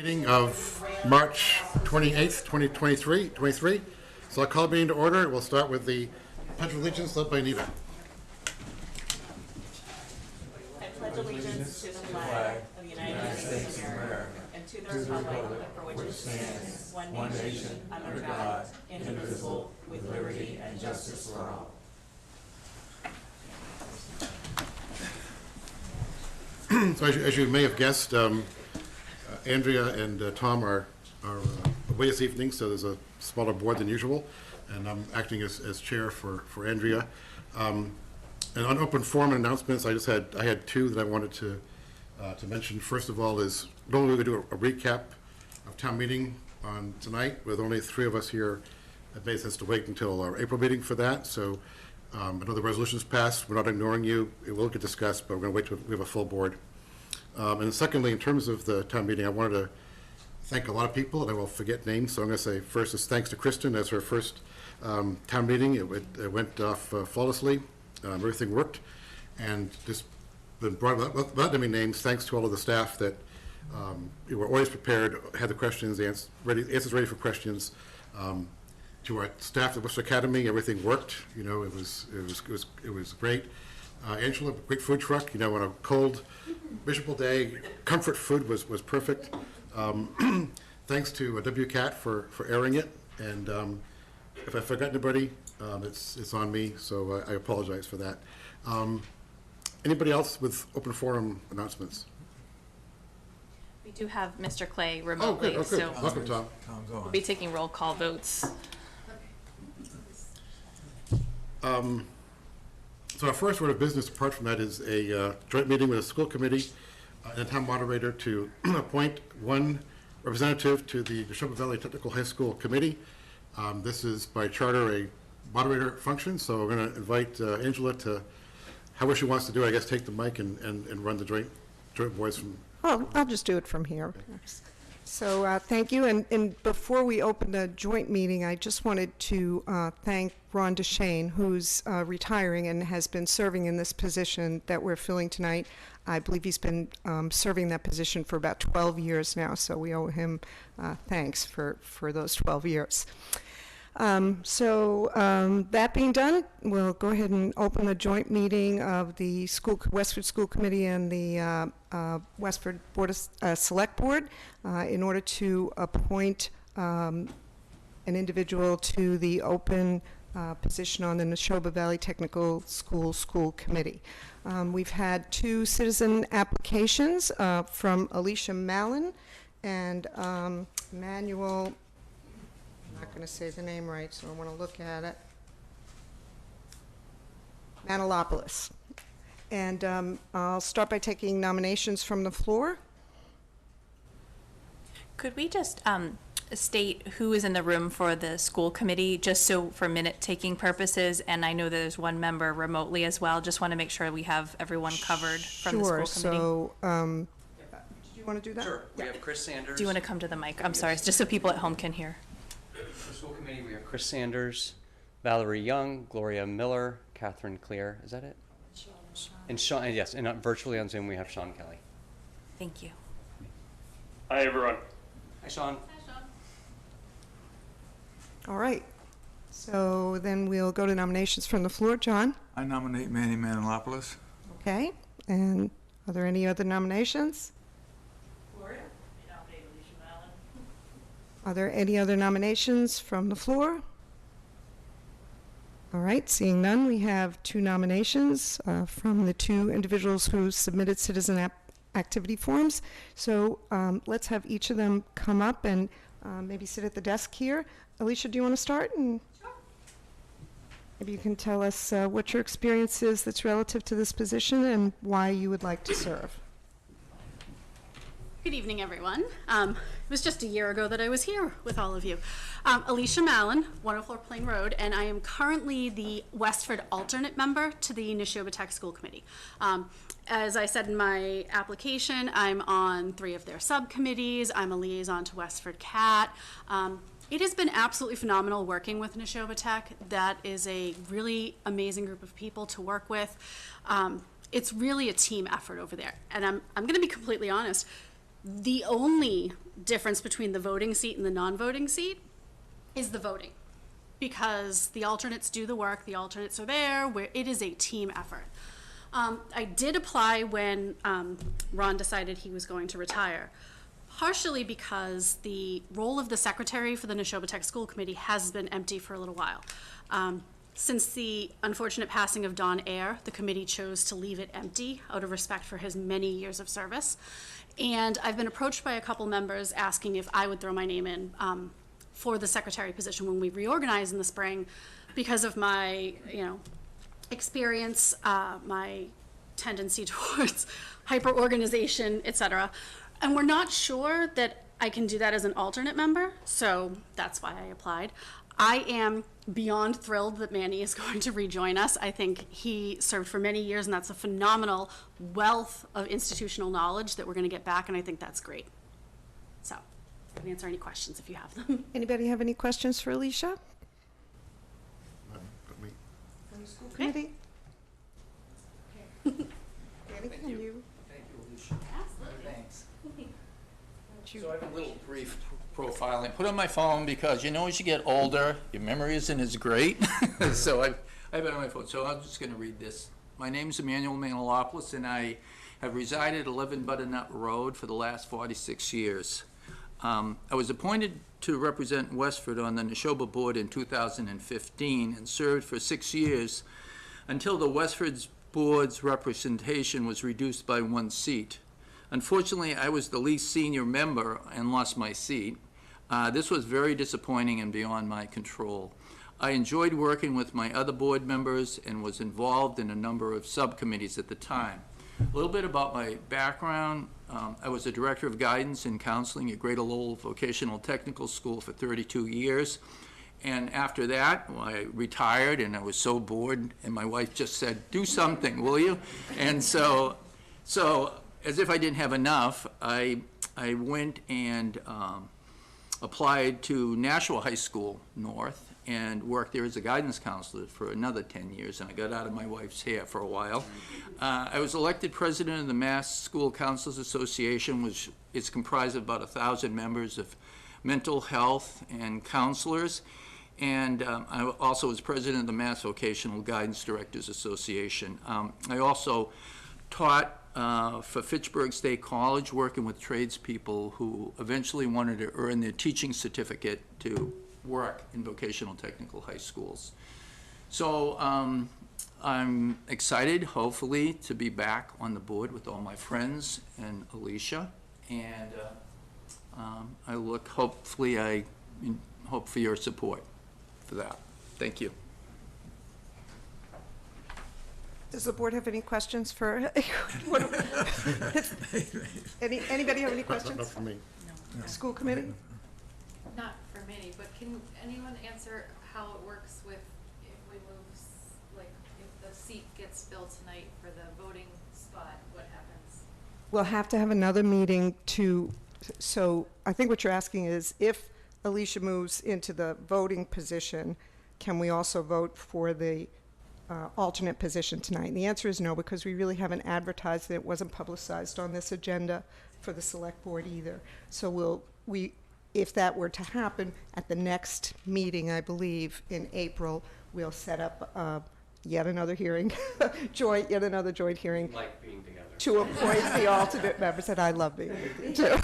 Meeting of March 28th, 2023. So I'll call the meeting to order. We'll start with the Pledge of Allegiance led by Nita. I pledge allegiance to the flag of the United States of America and to the republic for which it stands, one nation, under God, indivisible, with liberty and justice for all. So as you may have guessed, Andrea and Tom are away this evening, so there's a smaller board than usual, and I'm acting as chair for Andrea. And on open forum and announcements, I had two that I wanted to mention. First of all is normally we do a recap of town meeting on tonight with only three of us here. It made sense to wait until our April meeting for that. So I know the resolution's passed. We're not ignoring you. It will get discussed, but we're going to wait till we have a full board. And secondly, in terms of the town meeting, I wanted to thank a lot of people, and I will forget names, so I'm going to say first is thanks to Kristen as her first town meeting. It went off flawlessly. Everything worked, and just been brought without naming names, thanks to all of the staff that were always prepared, had the questions, answers ready for questions. To our staff at Westford Academy, everything worked. You know, it was great. Angela, great food truck. You know, on a cold, miserable day, comfort food was perfect. Thanks to WCAT for airing it. And if I forgot anybody, it's on me. So I apologize for that. Anybody else with open forum announcements? We do have Mr. Clay remotely, good. so Welcome, Tom. we'll be taking roll call votes. So our first order of business, apart from that, is a joint meeting with the school committee and the town moderator to appoint one representative to the Neshoba Valley Technical High School Committee. This is by charter a moderator function, so we're going to invite Angela to, however she wants to do it, I guess, take the mic and run the joint voice from. Oh, I'll just do it from here. So thank you. And before we open the joint meeting, I just wanted to thank Ron DeShane, who's retiring and has been serving in this position that we're filling tonight. I believe he's been serving that position for about 12 years now, so we owe him thanks for those 12 years. That being done, we'll go ahead and open the joint meeting of the Westford School Committee and the Westford Board of Select Board in order to appoint an individual to the open position on the Neshoba Valley Technical School Committee. We've had two citizen applications from Alicia Mallon and Manuel. I'm not going to say the name right, so I want to look at it. Manilopoulos. And I'll start by taking nominations from the floor. Could we just state who is in the room for the school committee, just so for minute-taking purposes? And I know there's one member remotely as well. Just want to make sure we have everyone covered from the school committee. Sure. So, do you want to do that? Sure. We have Chris Sanders. Do you want to come to the mic? I'm sorry, just so people at home can hear. For the school committee, we have Chris Sanders, Valerie Young, Gloria Miller, Catherine Clear. Is that it? And Sean, yes, and virtually on Zoom we have Sean Kelly. Thank you. Hi, everyone. Hi, Sean. All right. So then we'll go to nominations from the floor. John? I nominate Manny Manilopoulos. Okay. And are there any other nominations? Gloria? I nominate Alicia Mallon. Are there any other nominations from the floor? All right, seeing none, we have two nominations from the two individuals who submitted citizen activity forms. So let's have each of them come up and maybe sit at the desk here. Alicia, do you want to start? Sure. Maybe you can tell us what your experience is that's relative to this position and why you would like to serve. Good evening, everyone. It was just a year ago that I was here with all of you. Alicia Mallon, 104 Plain Road, and I am currently the Westford alternate member to the Neshoba Tech School Committee. As I said in my application, I'm on 3 of their subcommittees. I'm a liaison to Westford CAT. It has been absolutely phenomenal working with Neshoba Tech. That is a really amazing group of people to work with. It's really a team effort over there. And I'm going to be completely honest. The only difference between the voting seat and the non-voting seat is the voting, because the alternates do the work, the alternates are there, where it is a team effort. I did apply when Ron decided he was going to retire, partially because the role of the secretary for the Neshoba Tech School Committee has been empty for a little while. Since the unfortunate passing of Don Ayer, the committee chose to leave it empty out of respect for his many years of service. And I've been approached by a couple members asking if I would throw my name in for the secretary position when we reorganize in the spring, because of my, experience, my tendency towards hyper-organization, et cetera. And we're not sure that I can do that as an alternate member, so that's why I applied. I am beyond thrilled that Manny is going to rejoin us. I think he served for many years, and that's a phenomenal wealth of institutional knowledge that we're going to get back, and I think that's great. So, I can answer any questions if you have them. Anybody have any questions for Alicia? But me. From the school committee? Danny, can you? Thank you, Alicia. Absolutely. Thanks. you- So I have a little brief profile I put on my phone because, as you get older, your memory isn't as great. So I have it on my phone, so I'm just going to read this. My name is Emmanuel Manilopoulos, and I have resided at 11 Butternut Road for the last 46 years. I was appointed to represent Westford on the Neshoba board in 2015 and served for 6 years until the Westford's board's representation was reduced by 1 seat. Unfortunately, I was the least senior member and lost my seat. This was very disappointing and beyond my control. I enjoyed working with my other board members and was involved in a number of subcommittees at the time. A little bit about my background. I was a director of guidance and counseling at Greater Lowell Vocational Technical School for 32 years. And after that, I retired and I was so bored, and my wife just said, "Do something, will you?" And so as if I didn't have enough, I went and applied to Nashua High School North and worked there as a guidance counselor for another 10 years, and I got out of my wife's hair for a while. I was elected president of the Mass School Counselors Association, which is comprised of about 1,000 members of mental health and counselors. And I also was president of the Mass Vocational Guidance Directors Association. I also taught for Fitchburg State College, working with tradespeople who eventually wanted to earn their teaching certificate to work in vocational technical high schools. So I'm excited, hopefully, to be back on the board with all my friends and Alicia. And I hope for your support for that. Thank you. Does the board have any questions for, anybody have any Not questions? for me. School committee? Not for many, but can anyone answer how it works with if we move, like, if the seat gets filled tonight for the voting spot, what happens? We'll have to have another meeting so I think what you're asking is if Alicia moves into the voting position, can we also vote for the alternate position tonight? And the answer is no, because we really haven't advertised it. It wasn't publicized on this agenda for the select board either. So if that were to happen at the next meeting, I believe, in April, we'll set up yet another hearing, yet another joint hearing Like being together. to appoint the alternate members, and I love being with you too.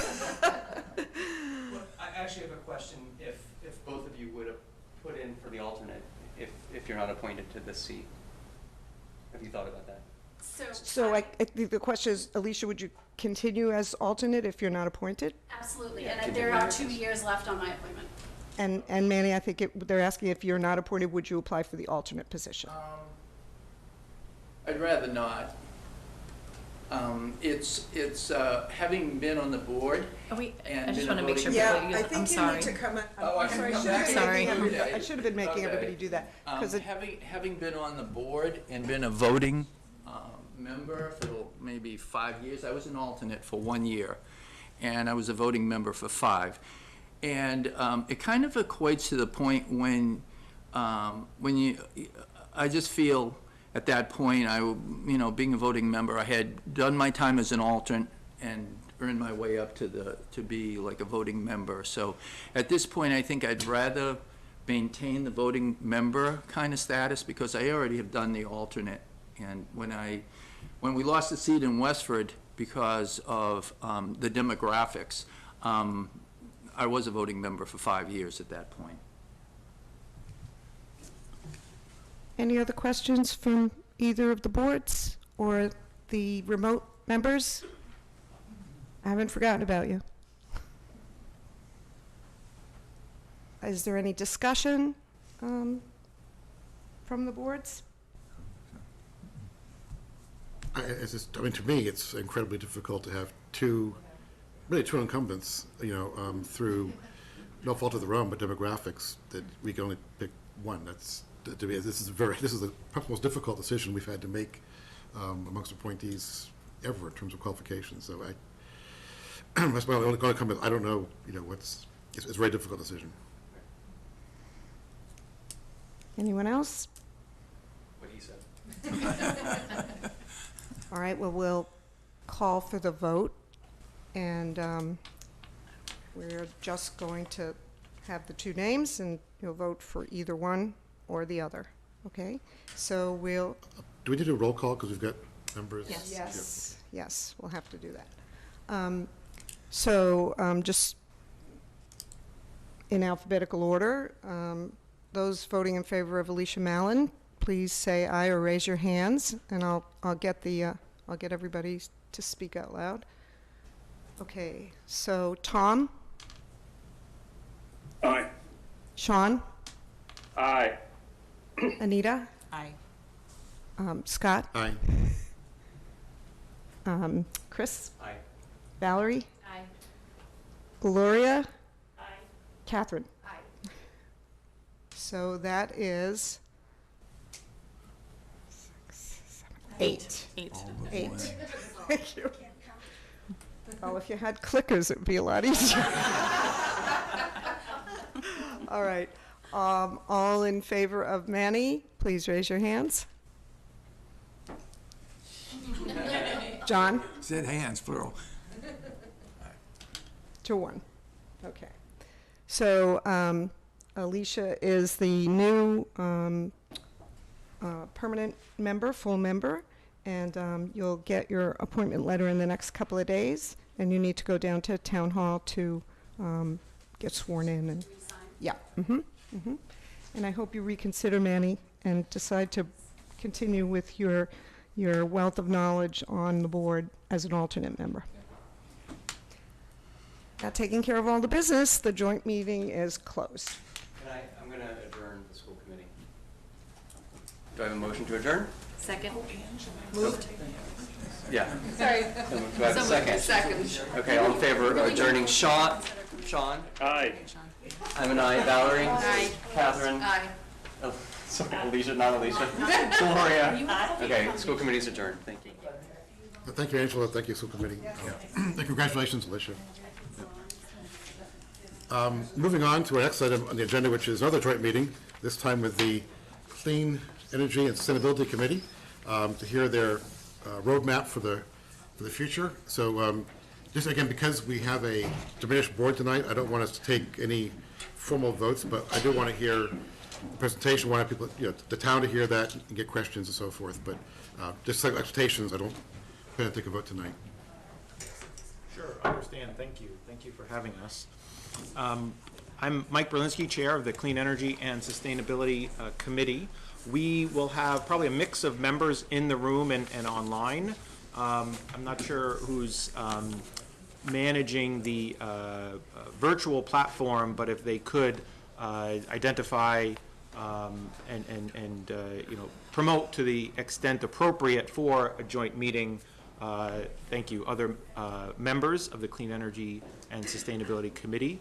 Well, I actually have a question, if both of you would have put in for the alternate, if you're not appointed to this seat. Have you thought about that? So I think the question is, Alicia, would you continue as alternate if you're not appointed? Absolutely, and there are 2 years left on my appointment. And Manny, I think they're asking if you're not appointed, would you apply for the alternate position? I'd rather not. It's having been on the board. I and just been want to a make sure voting- people, I'm sorry. Oh, I can come back. I should have been making everybody do that. 'Cause Having been on the board and been a voting member for maybe 5 years, I was an alternate for 1 year, and I was a voting member for 5. And it kind of equates to the point when I just feel at that point, being a voting member, I had done my time as an alternate, and earn my way up to be like a voting member. So at this point, I think I'd rather maintain the voting member kind of status, because I already have done the alternate. And when we lost the seat in Westford because of the demographics, I was a voting member for 5 years at that point. Any other questions from either of the boards or the remote members? I haven't forgotten about you. Is there any discussion from the boards? I mean, to me, it's incredibly difficult to have two incumbents, through no fault of their own, but demographics, that we can only pick one. That's, to me, this is the perhaps most difficult decision we've had to make amongst appointees ever in terms of qualifications. So that's my only comment. I don't know, it's a very difficult decision. Anyone else? What he said. All right, well, we'll call for the vote, and we're just going to have the two names, and you'll vote for either one or the other, okay? So we'll... Do we need to do a roll call because we've got members? Yes, we'll have to do that. Just in alphabetical order, those voting in favor of Alicia Mallon, please say aye or raise your hands, and I'll get everybody to speak out loud. Okay, so Tom? Aye. Sean? Aye. Anita? Aye. Scott? Aye. Chris? Aye. Valerie? Aye. Gloria? Aye. Catherine? Aye. So that is 8. Eight. Thank you. Well, if you had clickers, it would be a lot easier. All right. All in favor of Manny, please raise your hands. John? Said hands, plural. To 1. Okay. So Alicia is the new permanent member, full member, and you'll get your appointment letter in the next couple of days, and you need to go down to Town Hall to get sworn in. And yeah. And I hope you reconsider, Manny, and decide to continue with your wealth of knowledge on the board as an alternate member. Now, taking care of all the business, the joint meeting is closed. I'm going to adjourn the school committee. Do I have a motion to adjourn? Second. Moved. Yeah. Sorry. Do I have a second? Second. Okay, all in favor of adjourning? Sean? Aye. I'm an aye. Valerie? Aye. Catherine? Aye. Oh, sorry, Alicia, not Alicia. Gloria? Okay, school committee's adjourned. Thank you. Thank you, Angela. Thank you, school committee. And congratulations, Alicia. Moving on to our next item on the agenda, which is another joint meeting, this time with the Clean Energy and Sustainability Committee, to hear their roadmap for the future. So just again, because we have a diminished board tonight, I don't want us to take any formal votes, but I do want to hear the presentation, want people, the town to hear that and get questions and so forth. But just like expectations, I don't plan to take a vote tonight. Sure, I understand. Thank you. Thank you for having us. I'm Mike Berlinski, Chair of the Clean Energy and Sustainability Committee. We will have probably a mix of members in the room and online. I'm not sure who's managing the virtual platform, but if they could identify and promote to the extent appropriate for a joint meeting. Thank you. Other members of the Clean Energy and Sustainability Committee,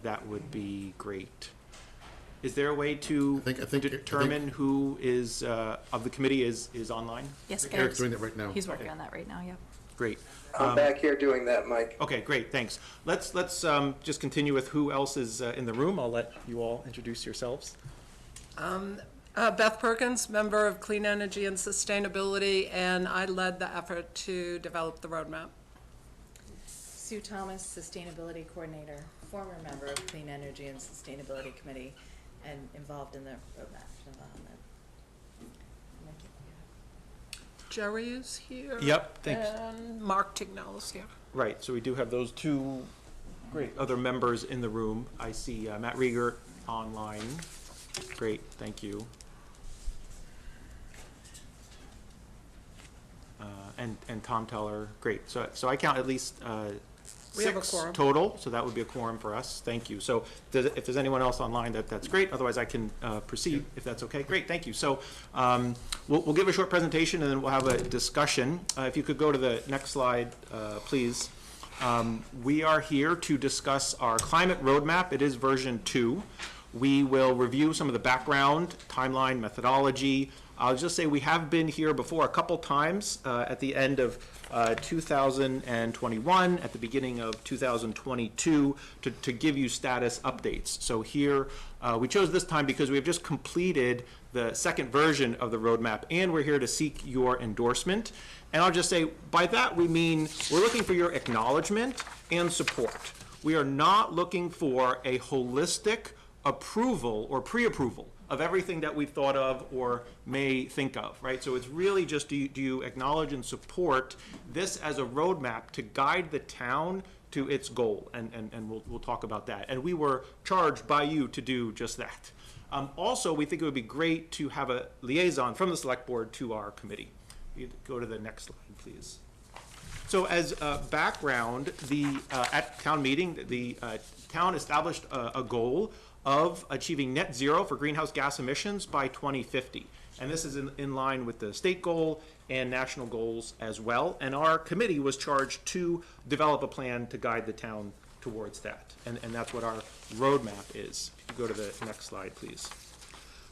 that would be great. Is there a way to determine who is of the committee is online? Yes, Eric's doing that right now. He's working on that right now, yeah. Great. I'm back here doing that, Mike. Okay, great, thanks. Let's just continue with who else is in the room. I'll let you all introduce yourselves. Beth Perkins, member of Clean Energy and Sustainability, and I led the effort to develop the roadmap. Sue Thomas, Sustainability Coordinator, former member of Clean Energy and Sustainability Committee, and involved in the roadmap development. Jerry is here. Yep, thanks. And Mark Tignell is here. Right, so we do have those two great other members in the room. I see Matt Rieger online. Great, thank you. And Tom Teller, great. So I count at least We have a 6 quorum. total, so that would be a quorum for us. Thank you. So if there's anyone else online, that's great. Otherwise, I can proceed, if that's okay. Great, thank you. So we'll give a short presentation, and then we'll have a discussion. If you could go to the next slide, please. We are here to discuss our climate roadmap. It is version 2. We will review some of the background, timeline, methodology. I'll just say we have been here before a couple times at the end of 2021, at the beginning of 2022, to give you status updates. So here, we chose this time because we have just completed the second version of the roadmap, and we're here to seek your endorsement. And I'll just say, by that we mean we're looking for your acknowledgement and support. We are not looking for a holistic approval or pre-approval of everything that we've thought of or may think of, right? So it's really just, do you acknowledge and support this as a roadmap to guide the town to its goal? And we'll talk about that. And we were charged by you to do just that. Also, we think it would be great to have a liaison from the select board to our committee. You go to the next slide, please. So as background, at town meeting, the town established a goal of achieving net zero for greenhouse gas emissions by 2050. And this is in line with the state goal and national goals as well. And our committee was charged to develop a plan to guide the town towards that. And that's what our roadmap is. If you go to the next slide, please.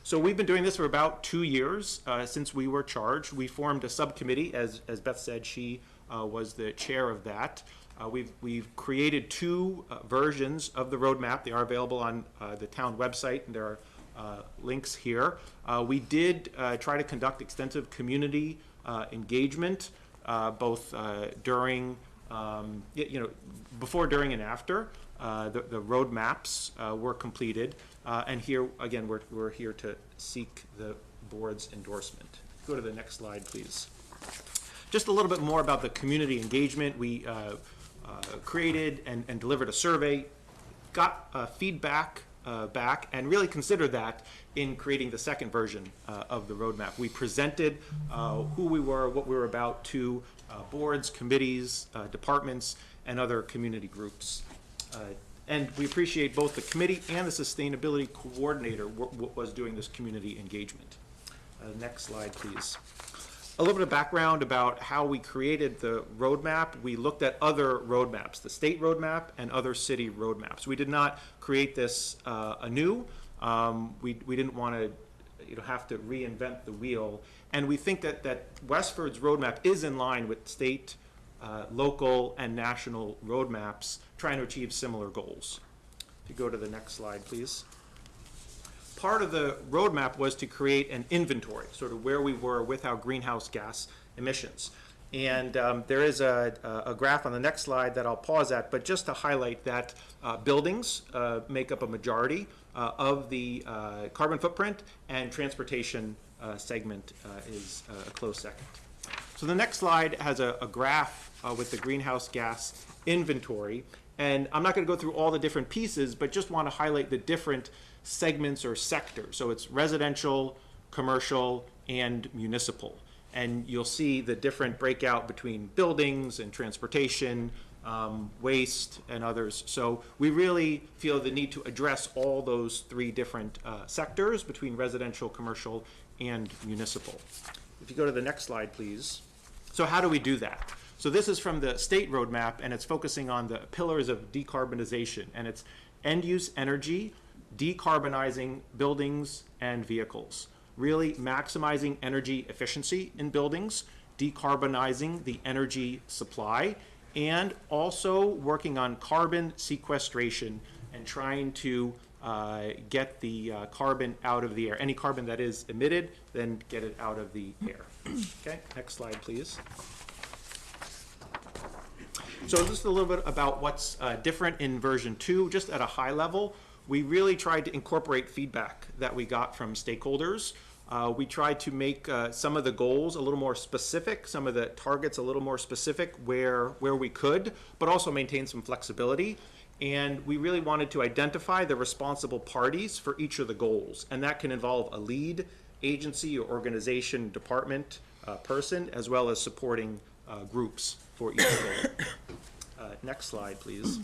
So we've been doing this for about 2 years since we were charged. We formed a subcommittee, as Beth said, she was the chair of that. We've created 2 versions of the roadmap. They are available on the town website, and there are links here. We did try to conduct extensive community engagement, both during, before, during, and after the roadmaps were completed. And here, again, we're here to seek the board's endorsement. Go to the next slide, please. Just a little bit more about the community engagement. We created and delivered a survey, got feedback back, and really considered that in creating the second version of the roadmap. We presented who we were, what we were about to boards, committees, departments, and other community groups. And we appreciate both the committee and the sustainability coordinator was doing this community engagement. Next slide, please. A little bit of background about how we created the roadmap. We looked at other roadmaps, the state roadmap and other city roadmaps. We did not create this anew. We didn't want to have to reinvent the wheel. And we think that Westford's roadmap is in line with state, local, and national roadmaps trying to achieve similar goals. If you go to the next slide, please. Part of the roadmap was to create an inventory, sort of where we were with our greenhouse gas emissions. And there is a graph on the next slide that I'll pause at, but just to highlight that buildings make up a majority of the carbon footprint, and transportation segment is a close second. So the next slide has a graph with the greenhouse gas inventory. And I'm not going to go through all the different pieces, but just want to highlight the different segments or sectors. So it's residential, commercial, and municipal. And you'll see the different breakout between buildings and transportation, waste, and others. So we really feel the need to address all those 3 different sectors between residential, commercial, and municipal. If you go to the next slide, please. So how do we do that? So this is from the state roadmap, and it's focusing on the pillars of decarbonization, and it's end-use energy, decarbonizing buildings and vehicles, really maximizing energy efficiency in buildings, decarbonizing the energy supply, and also working on carbon sequestration and trying to get the carbon out of the air. Any carbon that is emitted, then get it out of the air. Okay, next slide, please. So just a little bit about what's different in version 2, just at a high level. We really tried to incorporate feedback that we got from stakeholders. We tried to make some of the goals a little more specific, some of the targets a little more specific where we could, but also maintain some flexibility. And we really wanted to identify the responsible parties for each of the goals. And that can involve a lead agency or organization, department, person, as well as supporting groups for each goal. Next slide, please.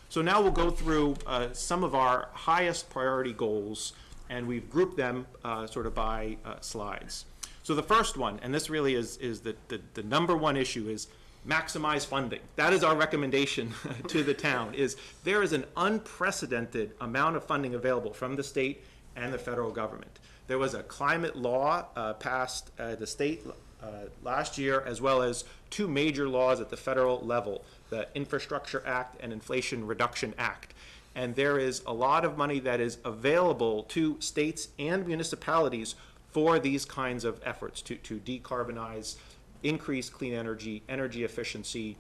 So now we'll go through some of our highest priority goals, and we've grouped them sort of by slides. So the first one, and this really is the number one issue, is maximize funding. That is our recommendation to the town, is there is an unprecedented amount of funding available from the state and the federal government. There was a climate law passed at the state last year, as well as 2 major laws at the federal level, the Infrastructure Act and Inflation Reduction Act. And there is a lot of money that is available to states and municipalities for these kinds of efforts to decarbonize, increase clean energy, energy efficiency,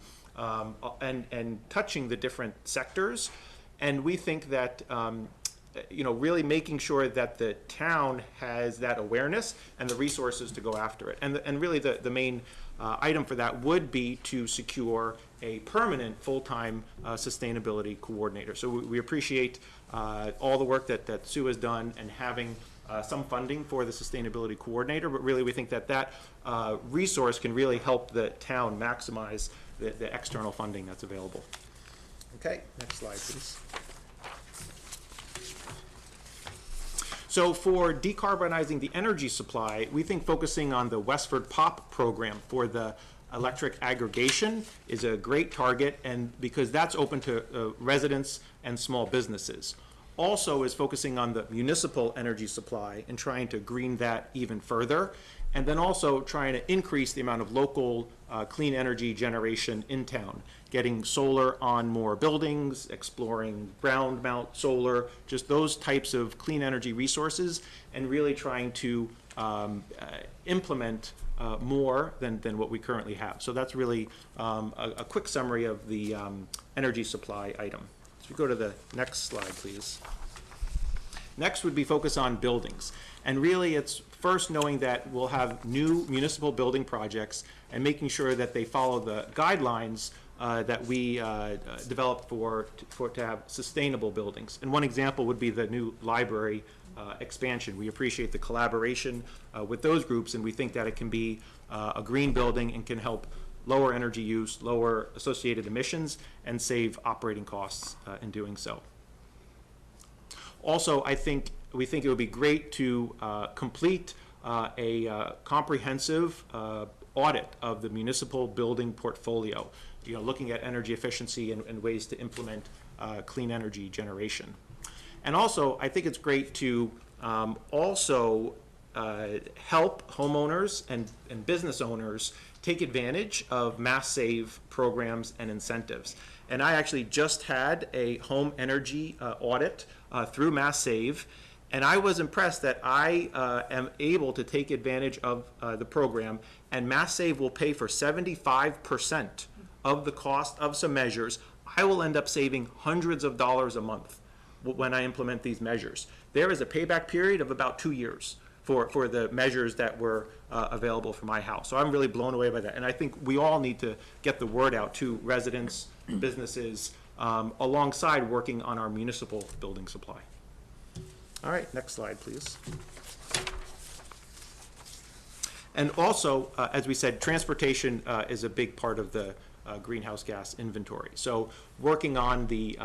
and touching the different sectors. And we think that really making sure that the town has that awareness and the resources to go after it. And really the main item for that would be to secure a permanent full-time sustainability coordinator. So we appreciate all the work that Sue has done and having some funding for the sustainability coordinator, but really we think that resource can really help the town maximize the external funding that's available. Okay, next slide, please. So for decarbonizing the energy supply, we think focusing on the Westford POP program for the electric aggregation is a great target, and because that's open to residents and small businesses. Also is focusing on the municipal energy supply and trying to green that even further, and then also trying to increase the amount of local clean energy generation in town, getting solar on more buildings, exploring ground mount solar, just those types of clean energy resources, and really trying to implement more than what we currently have. So that's really a quick summary of the energy supply item. So we go to the next slide, please. Next would be focus on buildings. And really it's first knowing that we'll have new municipal building projects and making sure that they follow the guidelines that we developed to have sustainable buildings. And one example would be the new library expansion. We appreciate the collaboration with those groups, and we think that it can be a green building and can help lower energy use, lower associated emissions, and save operating costs in doing so. Also, we think it would be great to complete a comprehensive audit of the municipal building portfolio, looking at energy efficiency and ways to implement clean energy generation. And also, I think it's great to also help homeowners and business owners take advantage of mass save programs and incentives. And I actually just had a home energy audit through Mass Save, and I was impressed that I am able to take advantage of the program, and Mass Save will pay for 75% of the cost of some measures. I will end up saving hundreds of dollars a month when I implement these measures. There is a payback period of about 2 years for the measures that were available for my house. So I'm really blown away by that. And I think we all need to get the word out to residents, businesses, alongside working on our municipal building supply. All right, next slide, please. And also, as we said, transportation is a big part of the greenhouse gas inventory. So working on the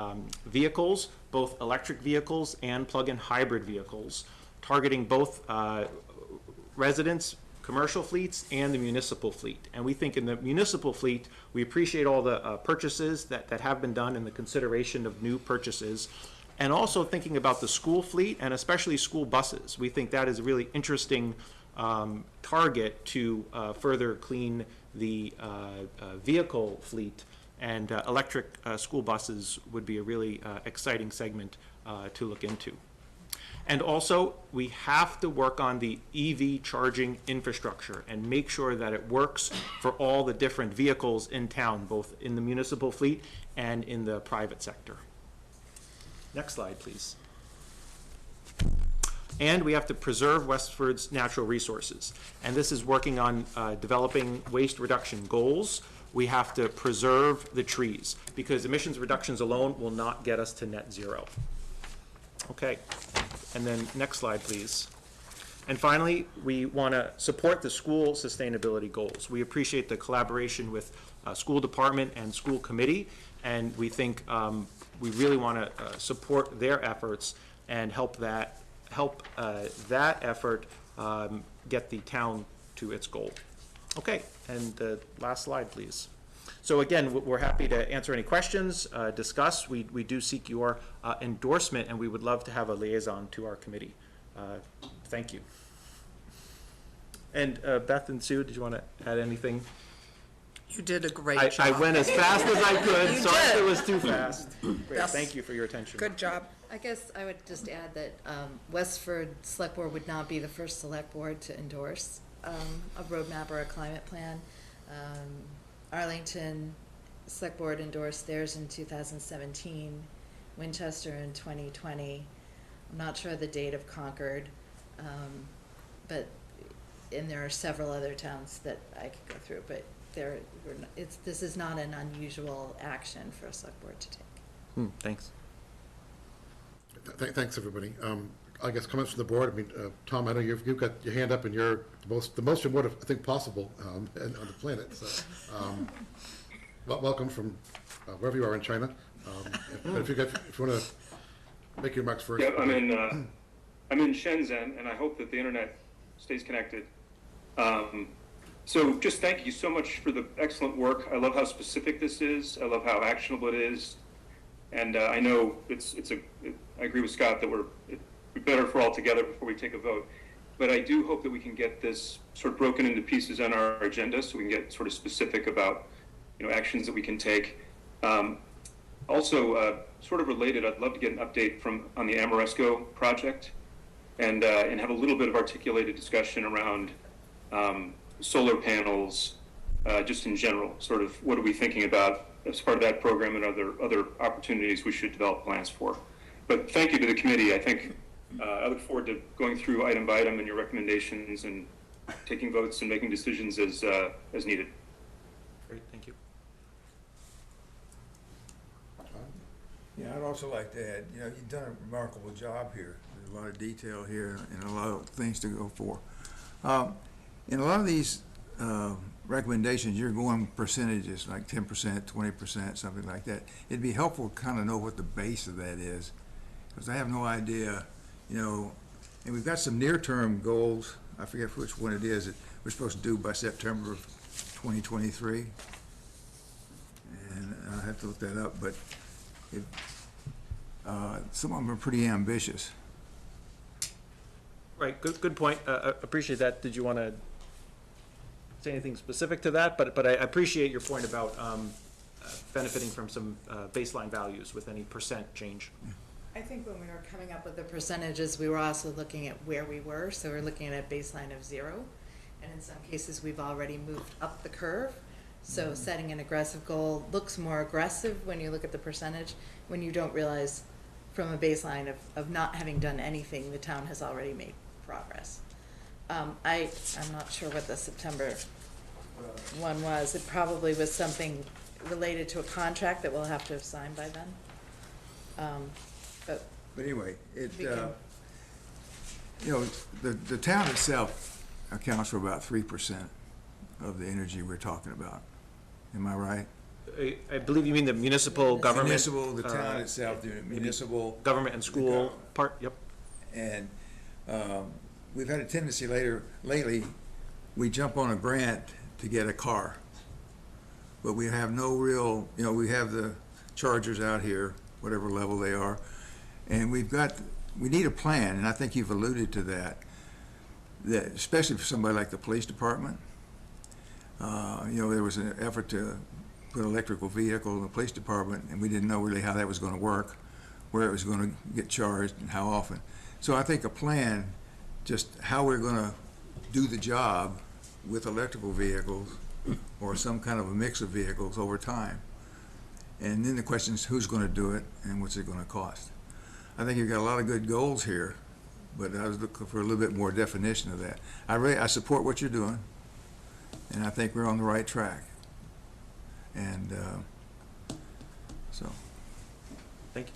vehicles, both electric vehicles and plug-in hybrid vehicles, targeting both residents, commercial fleets, and the municipal fleet. And we think in the municipal fleet, we appreciate all the purchases that have been done and the consideration of new purchases. And also thinking about the school fleet and especially school buses. We think that is a really interesting target to further clean the vehicle fleet, and electric school buses would be a really exciting segment to look into. And also, we have to work on the EV charging infrastructure and make sure that it works for all the different vehicles in town, both in the municipal fleet and in the private sector. Next slide, please. And we have to preserve Westford's natural resources. And this is working on developing waste reduction goals. We have to preserve the trees because emissions reductions alone will not get us to net zero. Okay, and then next slide, please. And finally, we want to support the school sustainability goals. We appreciate the collaboration with school department and school committee, and we think we really want to support their efforts and help that effort get the town to its goal. Okay, and the last slide, please. So again, we're happy to answer any questions, discuss. We do seek your endorsement, and we would love to have a liaison to our committee. Thank you. And Beth and Sue, did you want to add anything? You did a great job. I went as fast as I could. You Sorry if did. it was too fast. Great. Yes. Thank you for your attention. Good job. I guess I would just add that Westford Select Board would not be the first select board to endorse a roadmap or a climate plan. Arlington Select Board endorsed theirs in 2017, Winchester in 2020. I'm not sure the date of Concord, and there are several other towns that I could go through, but this is not an unusual action for a select board to take. Thanks. Thanks, everybody. I guess comments from the board. I mean, Tom, I know you've got your hand up, and you're the most remote, I think, possible on the planet. So, welcome from wherever you are in China. But if you want to make your remarks first. Yeah, I'm in Shenzhen, and I hope that the internet stays connected. So just thank you so much for the excellent work. I love how specific this is. I love how actionable it is. And I know I agree with Scott that it'd be better if we're all together before we take a vote. But I do hope that we can get this sort of broken into pieces on our agenda so we can get sort of specific about, actions that we can take. Also, sort of related, I'd love to get an update on the Amoresco project and have a little bit of articulated discussion around solar panels, just in general, sort of what are we thinking about as part of that program and other opportunities we should develop plans for. But thank you to the committee. I think I look forward to going through item by item and your recommendations and taking votes and making decisions as needed. Great, thank you. Yeah, I'd also like to add, you've done a remarkable job here. There's a lot of detail here and a lot of things to go for. In a lot of these recommendations, you're going percentages, like 10%, 20%, something like that. It'd be helpful to kind of know what the base of that is, because I have no idea, and we've got some near-term goals. I forget which one it is that we're supposed to do by September of 2023. And I have to look that up, but some of them are pretty ambitious. Right, good point. Appreciate that. Did you want to say anything specific to that? But I appreciate your point about benefiting from some baseline values with any percent change. I think when we were coming up with the percentages, we were also looking at where we were. So we're looking at a baseline of 0. And in some cases, we've already moved up the curve. So setting an aggressive goal looks more aggressive when you look at the percentage, when you don't realize from a baseline of not having done anything, the town has already made progress. I'm not sure what the September one was. It probably was something related to a contract that we'll have to have signed by then. But anyway, the town itself accounts for about 3% of the energy we're talking about. Am I right? I believe you mean the municipal government. Municipal, the town itself, the municipal. Government and school part, yep. And we've had a tendency lately, we jump on a grant to get a car. But we have no real, we have the chargers out here, whatever level they are. And we need a plan, and I think you've alluded to that especially for somebody like the police department. There was an effort to put an electrical vehicle in the police department, and we didn't know really how that was going to work, where it was going to get charged, and how often. So I think a plan, just how we're gonna do the job with electrical vehicles or some kind of a mix of vehicles over time. And then the question is who's gonna do it and what's it gonna cost? I think you've got a lot of good goals here, but I was looking for a little bit more definition of that. I support what you're doing, and I think we're on the right track. And, so. Thank you.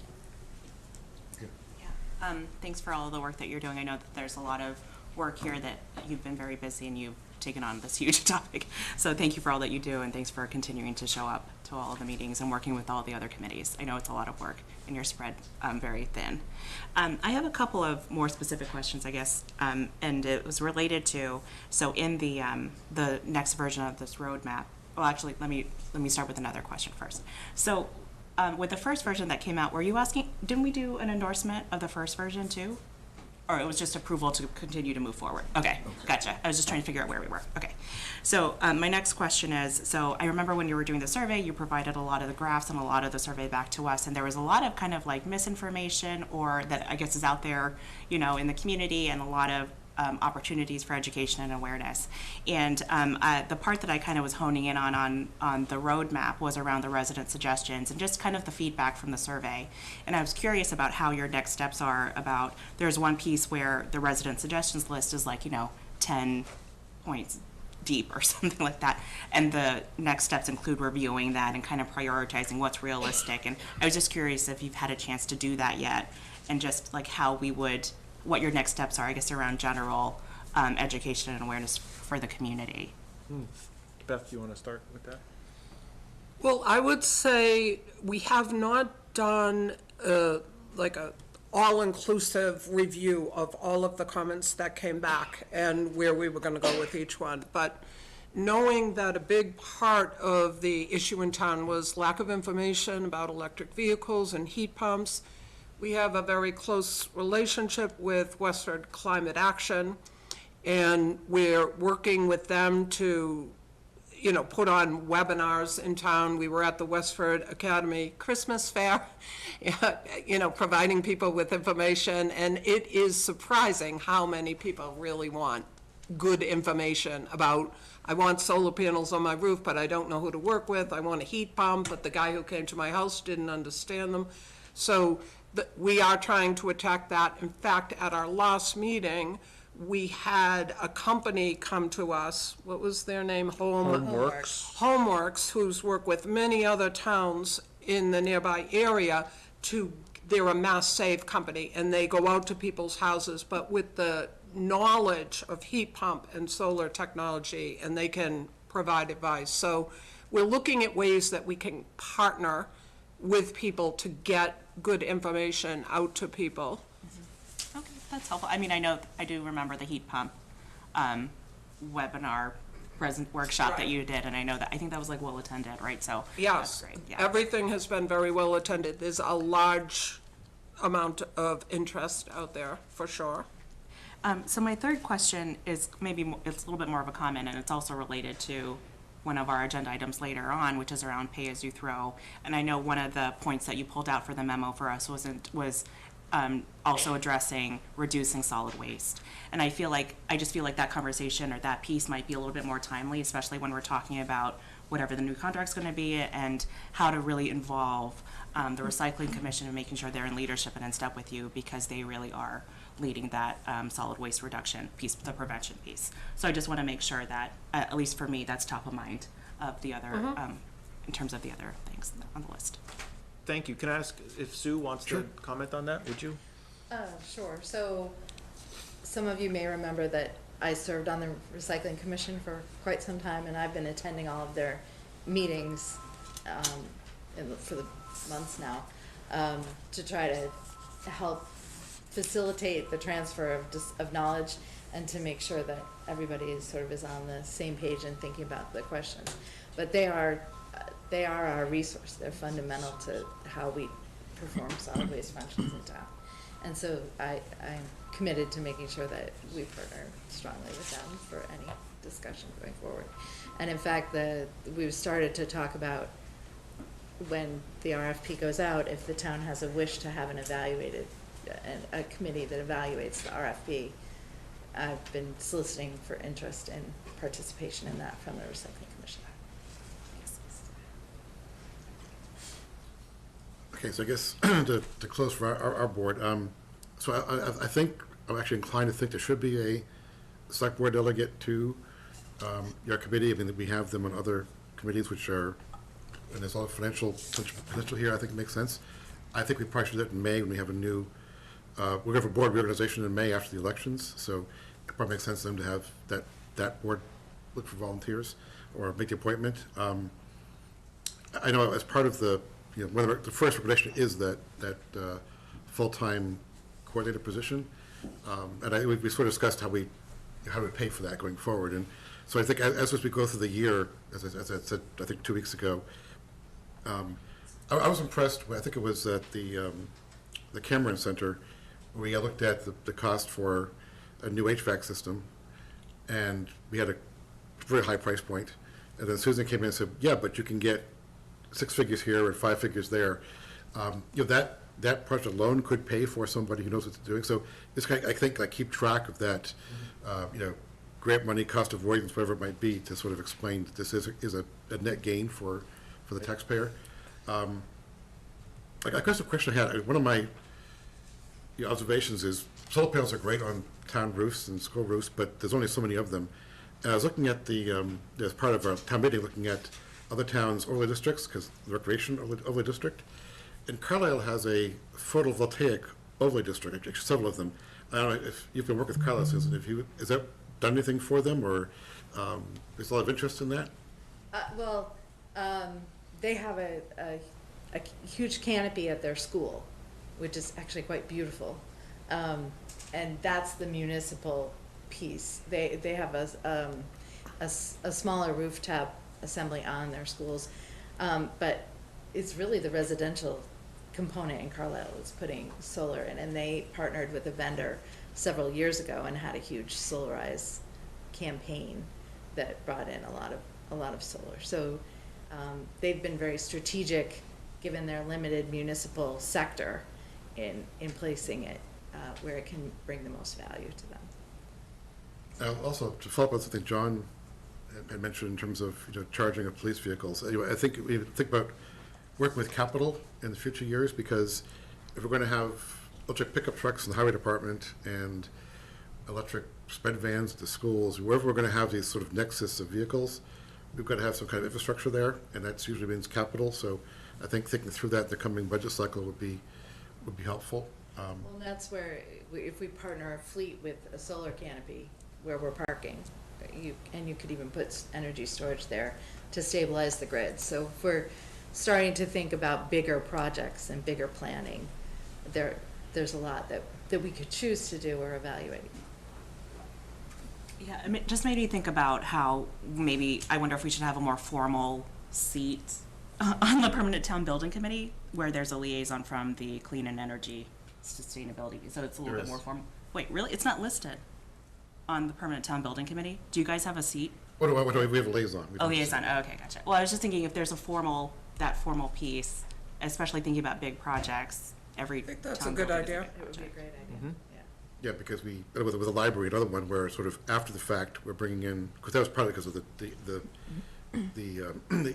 Thanks for all the work that you're doing. I know that there's a lot of work here that you've been very busy and you've taken on this huge topic. So thank you for all that you do, and thanks for continuing to show up to all of the meetings and working with all the other committees. I know it's a lot of work and you're spread very thin. I have a couple of more specific questions, I guess, and it was related to, so in the next version of this roadmap, well, actually, let me start with another question first. So with the first version that came out, were you asking, didn't we do an endorsement of the first version too? Or it was just approval to continue to move forward? Okay, gotcha. I was just trying to figure out where we were. Okay. So my next question is, so I remember when you were doing the survey, you provided a lot of the graphs and a lot of the survey back to us, and there was a lot of kind of like misinformation, or that I guess is out there, you know, in the community, and a lot of opportunities for education and awareness. And the part that I kind of was honing in on the roadmap was around the resident suggestions and just kind of the feedback from the survey. And I was curious about how your next steps are about, there's one piece where the resident suggestions list is like, you know, 10 points deep or something like that. And the next steps include reviewing that and kind of prioritizing what's realistic. And I was just curious if you've had a chance to do that yet, and just like how we would, what your next steps are, I guess, around general education and awareness for the community. Beth, do you want to start with that? Well, I would say we have not done like a all-inclusive review of all of the comments that came back and where we were going to go with each one. But knowing that a big part of the issue in town was lack of information about electric vehicles and heat pumps, we have a very close relationship with Westford Climate Action, and we're working with them to, you know, put on webinars in town. We were at the Westford Academy Christmas Fair, you know, providing people with information, and it is surprising how many people really want good information about, I want solar panels on my roof, but I don't know who to work with. I want a heat pump, but the guy who came to my house didn't understand them. So we are trying to attack that. In fact, at our last meeting, we had a company come to us. What was their name? Homeworks, who's worked with many other towns in the nearby area. They're a mass save company, and they go out to people's houses, but with the knowledge of heat pump and solar technology, and they can provide advice. So we're looking at ways that we can partner with people to get good information out to people. Okay, that's helpful. I mean, I do remember the heat pump webinar workshop that you did, and I think that was like well attended, right? So yes, that's great. Yeah. Everything has been very well attended. There's a large amount of interest out there, for sure. So my third question is it's a little bit more of a comment, and it's also related to one of our agenda items later on, which is around pay as you throw. And I know one of the points that you pulled out for the memo for us was also addressing reducing solid waste. And I just feel like that conversation or that piece might be a little bit more timely, especially when we're talking about whatever the new contract's going to be and how to really involve the Recycling Commission and making sure they're in leadership and in step with you, because they really are leading that solid waste reduction piece, the prevention piece. So I just want to make sure that, at least for me, that's top of mind of the other, in terms of the other things on the list. Thank you. Can I ask if Sue wants to comment on that? Would you? Sure. So some of you may remember that I served on the Recycling Commission for quite some time, and I've been attending all of their meetings for the months now to try to help facilitate the transfer of knowledge and to make sure that everybody is on the same page and thinking about the questions. But they are our resource. They're fundamental to how we perform solid waste functions in town. And so I'm committed to making sure that we partner strongly with them for any discussion going forward. And in fact, we've started to talk about when the RFP goes out, if the town has a wish to have an evaluated a committee that evaluates the RFP. I've been soliciting for interest and participation in that from the Recycling Commission. Okay, so I guess to close for our board, so I think, I'm actually inclined to think there should be a select board delegate to your committee. I mean, we have them on other committees which are, and there's a lot of financial potential here, I think it makes sense. I think we probably should do that in May when we have a new, we're going to have a board reorganization in May after the elections, so it probably makes sense for them to have that board look for volunteers or make the appointment. I know as part of the, one of the first recommendation is that full-time coordinator position, and we sort of discussed how we pay for that going forward. And so I think as we go through the year, as I said, I think 2 weeks ago, I was impressed with, I think it was at the Cameron Center, we looked at the cost for a new HVAC system, and we had a very high price point. And then Susan came in and said, yeah, but you can get 6 figures here and 5 figures there. That project alone could pay for somebody who knows what they're doing. So this kind of, I think, like, keep track of that, grant money, cost avoidance, whatever it might be, to sort of explain that this is a net gain for the taxpayer. I guess the question I had, one of my observations is solar panels are great on town roofs and school roofs, but there's only so many of them. And I was looking at as part of our town meeting, looking at other towns' overlay districts, because the recreation overlay district. And Carlisle has a photovoltaic overlay district, actually several of them. I don't know if you've been working with Carlisle, Susan, has that done anything for them, or there's a lot of interest in that? They have a huge canopy at their school, which is actually quite beautiful. And that's the municipal piece. They have a smaller rooftop assembly on their schools, but it's really the residential component in Carlisle is putting solar in, and they partnered with a vendor several years ago and had a huge Solarize campaign that brought in a lot of solar. So they've been very strategic, given their limited municipal sector, in placing it where it can bring the most value to them. Also, to follow up on something John had mentioned in terms of charging of police vehicles, anyway, I think we think about working with capital in the future years, because if we're going to have electric pickup trucks in the highway department and electric sped vans at the schools, wherever we're going to have these sort of nexus of vehicles, we've got to have some kind of infrastructure there, and that usually means capital. So I think thinking through that in the coming budget cycle would be helpful. Well, that's where, if we partner a fleet with a solar canopy where we're parking, you could even put energy storage there to stabilize the grid. So if we're starting to think about bigger projects and bigger planning, there's a lot that we could choose to do or evaluate. Yeah, I mean, just made me think about how maybe, I wonder if we should have a more formal seat on the Permanent Town Building Committee, where there's a liaison from the Clean and Energy Sustainability, so it's a little bit more formal. Wait, really? It's not listed on the Permanent Town Building Committee? Do you guys have a seat? What do we have a liaison? A liaison, oh, okay, gotcha. Well, I was just thinking if there's that formal piece, especially thinking about big projects, every I think that's town a good building is idea. big It would be a project. great idea, yeah. Yeah, because with the library, another one where sort of after the fact, we're bringing in, because that was partly because of the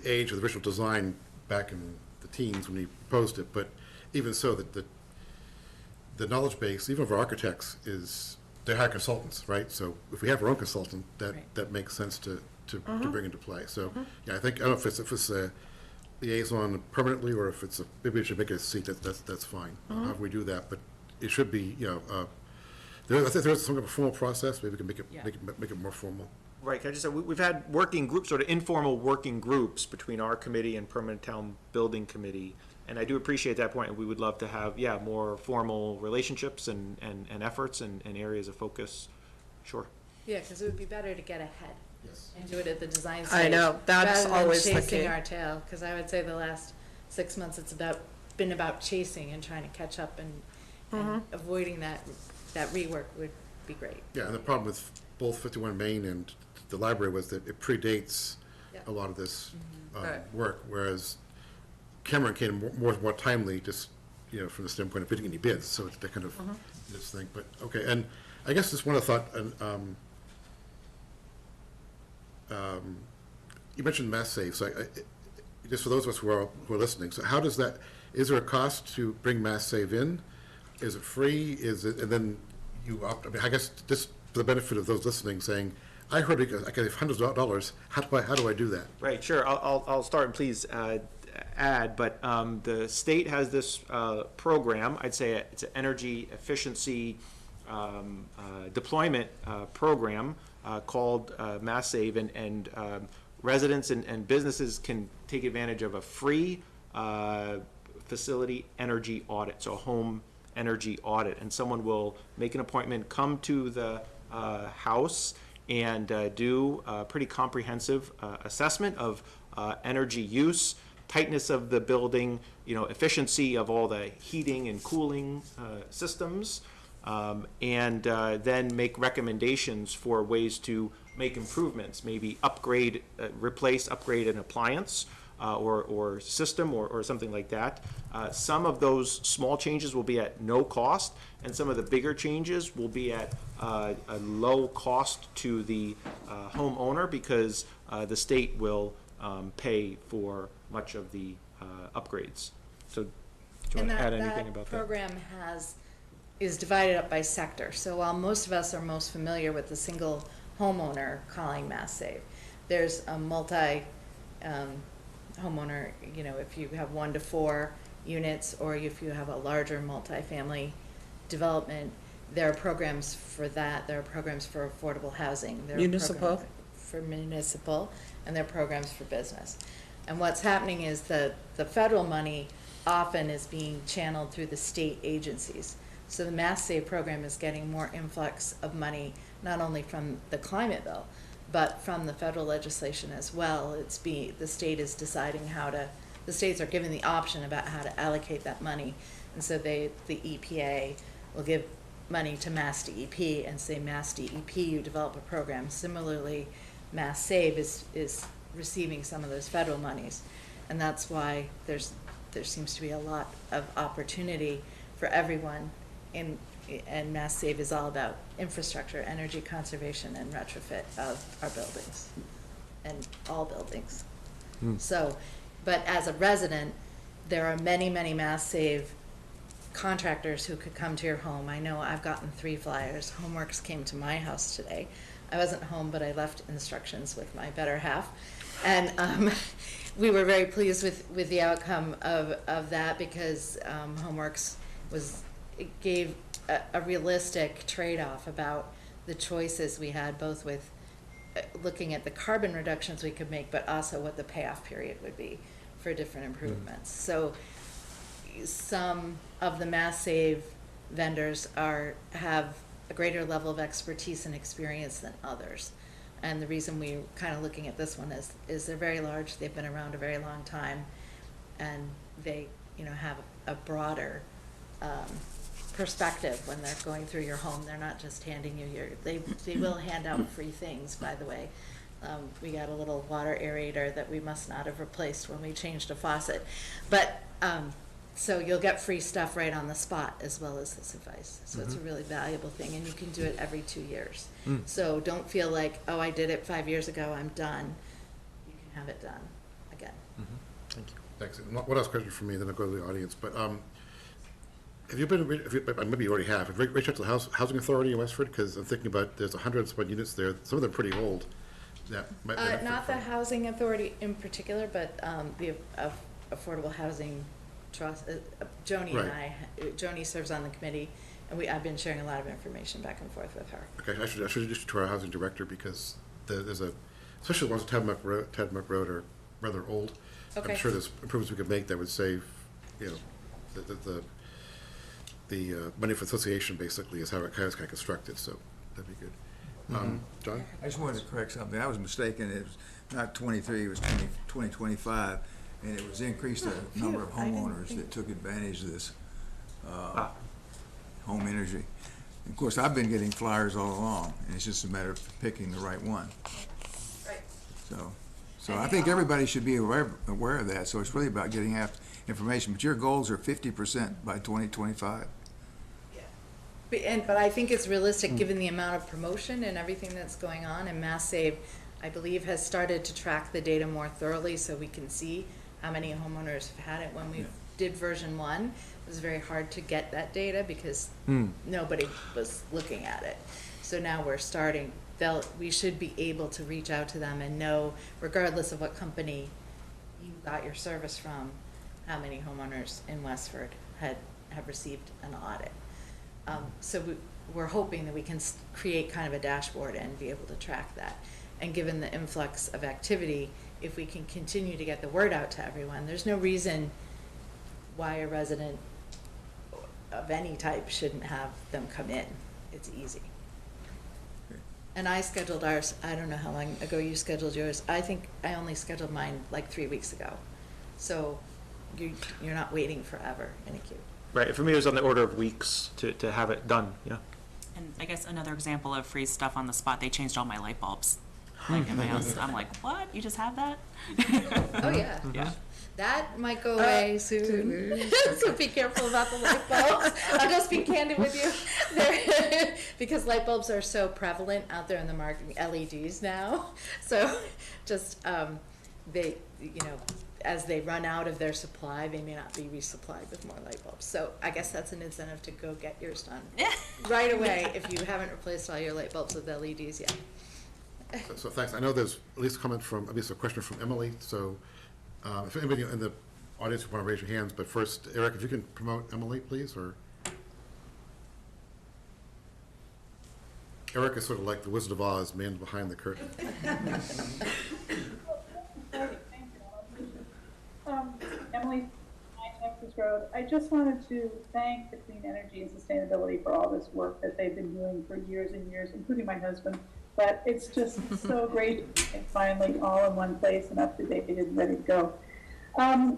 age of the original design back in the teens when we proposed it, but even so, the knowledge base, even of our architects, is they hire consultants, right? So if we have our own consultant, that makes sense to bring into play. So yeah, I think, I don't know if it's a liaison permanently, or if maybe we should make it a seat. That's fine. However we do that, but it should be, I think there's some kind of a formal process. Maybe we can make it more formal. Right, can I just say, we've had working groups, sort of informal working groups between our committee and Permanent Town Building Committee, and I do appreciate that point, and we would love to have, more formal relationships and efforts and areas of focus, sure. Yeah, because it would be better to get ahead. Yes. And do it at the design stage. I know, that's always the rather than key. chasing our tail, because I would say the last 6 months, it's been about chasing and trying to catch up, and avoiding that rework would be great. Yeah, and the problem with both 51 Main and the library was that it predates a lot of this Right. work, whereas Cameron came more timely, just from the standpoint of getting any bids, so it's that kind of this thing, but, okay, and I guess just one other thought, and, you mentioned Mass Save, so just for those of us who are listening, so how does that, is there a cost to bring Mass Save in? Is it free? Is it, and then I guess just for the benefit of those listening, saying, I heard I could have hundreds of dollars, how do I do that? Right, sure. I'll start and please add, but the state has this program. I'd say it's an energy efficiency deployment program called Mass Save, and residents and businesses can take advantage of a free facility energy audit, so a home energy audit, and someone will make an appointment, come to the house, and do a pretty comprehensive assessment of energy use, tightness of the building, efficiency of all the heating and cooling systems, and then make recommendations for ways to make improvements, maybe upgrade an appliance or system or something like that. Some of those small changes will be at no cost, and some of the bigger changes will be at a low cost to the homeowner, because the state will pay for much of the upgrades. So do you want to add anything about that? Program is divided up by sector. So while most of us are most familiar with the single homeowner calling Mass Save, there's a multi homeowner, if you have 1 to 4 units, or if you have a larger multifamily development, there are programs for that. There are programs for affordable housing. There are Municipal. programs for municipal, and there are programs for business. And what's happening is that the federal money often is being channeled through the state agencies. So the Mass Save program is getting more influx of money, not only from the climate bill, but from the federal legislation as well. The state is deciding the states are given the option about how to allocate that money. And so the EPA will give money to Mass DEP and say, Mass DEP, you develop a program. Similarly, Mass Save is receiving some of those federal monies. And that's why there seems to be a lot of opportunity for everyone, and Mass Save is all about infrastructure, energy conservation, and retrofit of our buildings, and all buildings. So, but as a resident, there are many, many Mass Save contractors who could come to your home. I know I've gotten 3 flyers. Homeworks came to my house today. I wasn't home, but I left instructions with my better half. And we were very pleased with the outcome of that, because Homeworks gave a realistic trade-off about the choices we had, both with looking at the carbon reductions we could make, but also what the payoff period would be for different improvements. So some of the Mass Save vendors have a greater level of expertise and experience than others. And the reason we're kind of looking at this one is they're very large, they've been around a very long time, and they have a broader perspective when they're going through your home. They're not just handing you they will hand out free things, by the way. We got a little water aerator that we must not have replaced when we changed a faucet. But so you'll get free stuff right on the spot, as well as this advice. So it's a really valuable thing, and you can do it every 2 years. So don't feel like, oh, I did it 5 years ago, I'm done. You can have it done again. Thank you. Thanks. One last question from me, then I'll go to the audience, but have you been, maybe you already have reached out to the Housing Authority in Westford? Because I'm thinking about, there's 100-some units there, some of them are pretty old. That might benefit Not the from. Housing Authority in particular, but the Affordable Housing Trust. Joni and I, Joni serves on the committee, and I've been sharing a lot of information back and forth with her. Okay, I should introduce you to our housing director, because there's especially the ones at Tadmuck Road are rather old. Okay. I'm sure there's improvements we could make that would save, the money for association basically is how it's kind of constructed, so that'd be good. John? I just wanted to correct something. I was mistaken. It was not 23, it was 2025, and it was increased the number of homeowners that took advantage of this home energy. And of course, I've been getting flyers all along, and it's just a matter of picking the right one. Right. So So I think everybody should be aware of that, so it's really about getting out information, but your goals are 50% by 2025. But I think it's realistic, given the amount of promotion and everything that's going on, and Mass Save, I believe, has started to track the data more thoroughly, so we can see how many homeowners have had it. When we did version 1, it was very hard to get that data because nobody was looking at it. So now we're starting, we should be able to reach out to them and know, regardless of what company you got your service from, how many homeowners in Westford have received an audit. So we're hoping that we can create kind of a dashboard and be able to track that. And given the influx of activity, if we can continue to get the word out to everyone, there's no reason why a resident of any type shouldn't have them come in. It's easy. And I scheduled ours, I don't know how long ago you scheduled yours. I think I only scheduled mine like 3 weeks ago. So you're not waiting forever in a queue. Right, for me, it was on the order of weeks to have it done, yeah. And I guess another example of free stuff on the spot, they changed all my light bulbs. Like in my house, I'm like, what? You just have that? Oh, yeah. Yeah. That might go away soon. So be careful about the light bulbs. I'll just be candid with you. Because light bulbs are so prevalent out there in the market, LEDs now. So just, they, as they run out of their supply, they may not be resupplied with more light bulbs. So I guess that's an incentive to go get yours done right away if you haven't replaced all your light bulbs with LEDs yet. So thanks. I know there's at least a comment from, at least a question from Emily. So if anybody in the audience want to raise your hands, but first, Eric, if you can promote Emily, please, or. Eric is sort of like the Wizard of Oz, man behind the curtain. Emily, 9 Texas Road. I just wanted to thank the Clean Energy and Sustainability for all this work that they've been doing for years and years, including my husband. But it's just so great and finally all in one place and up to date and ready to go. My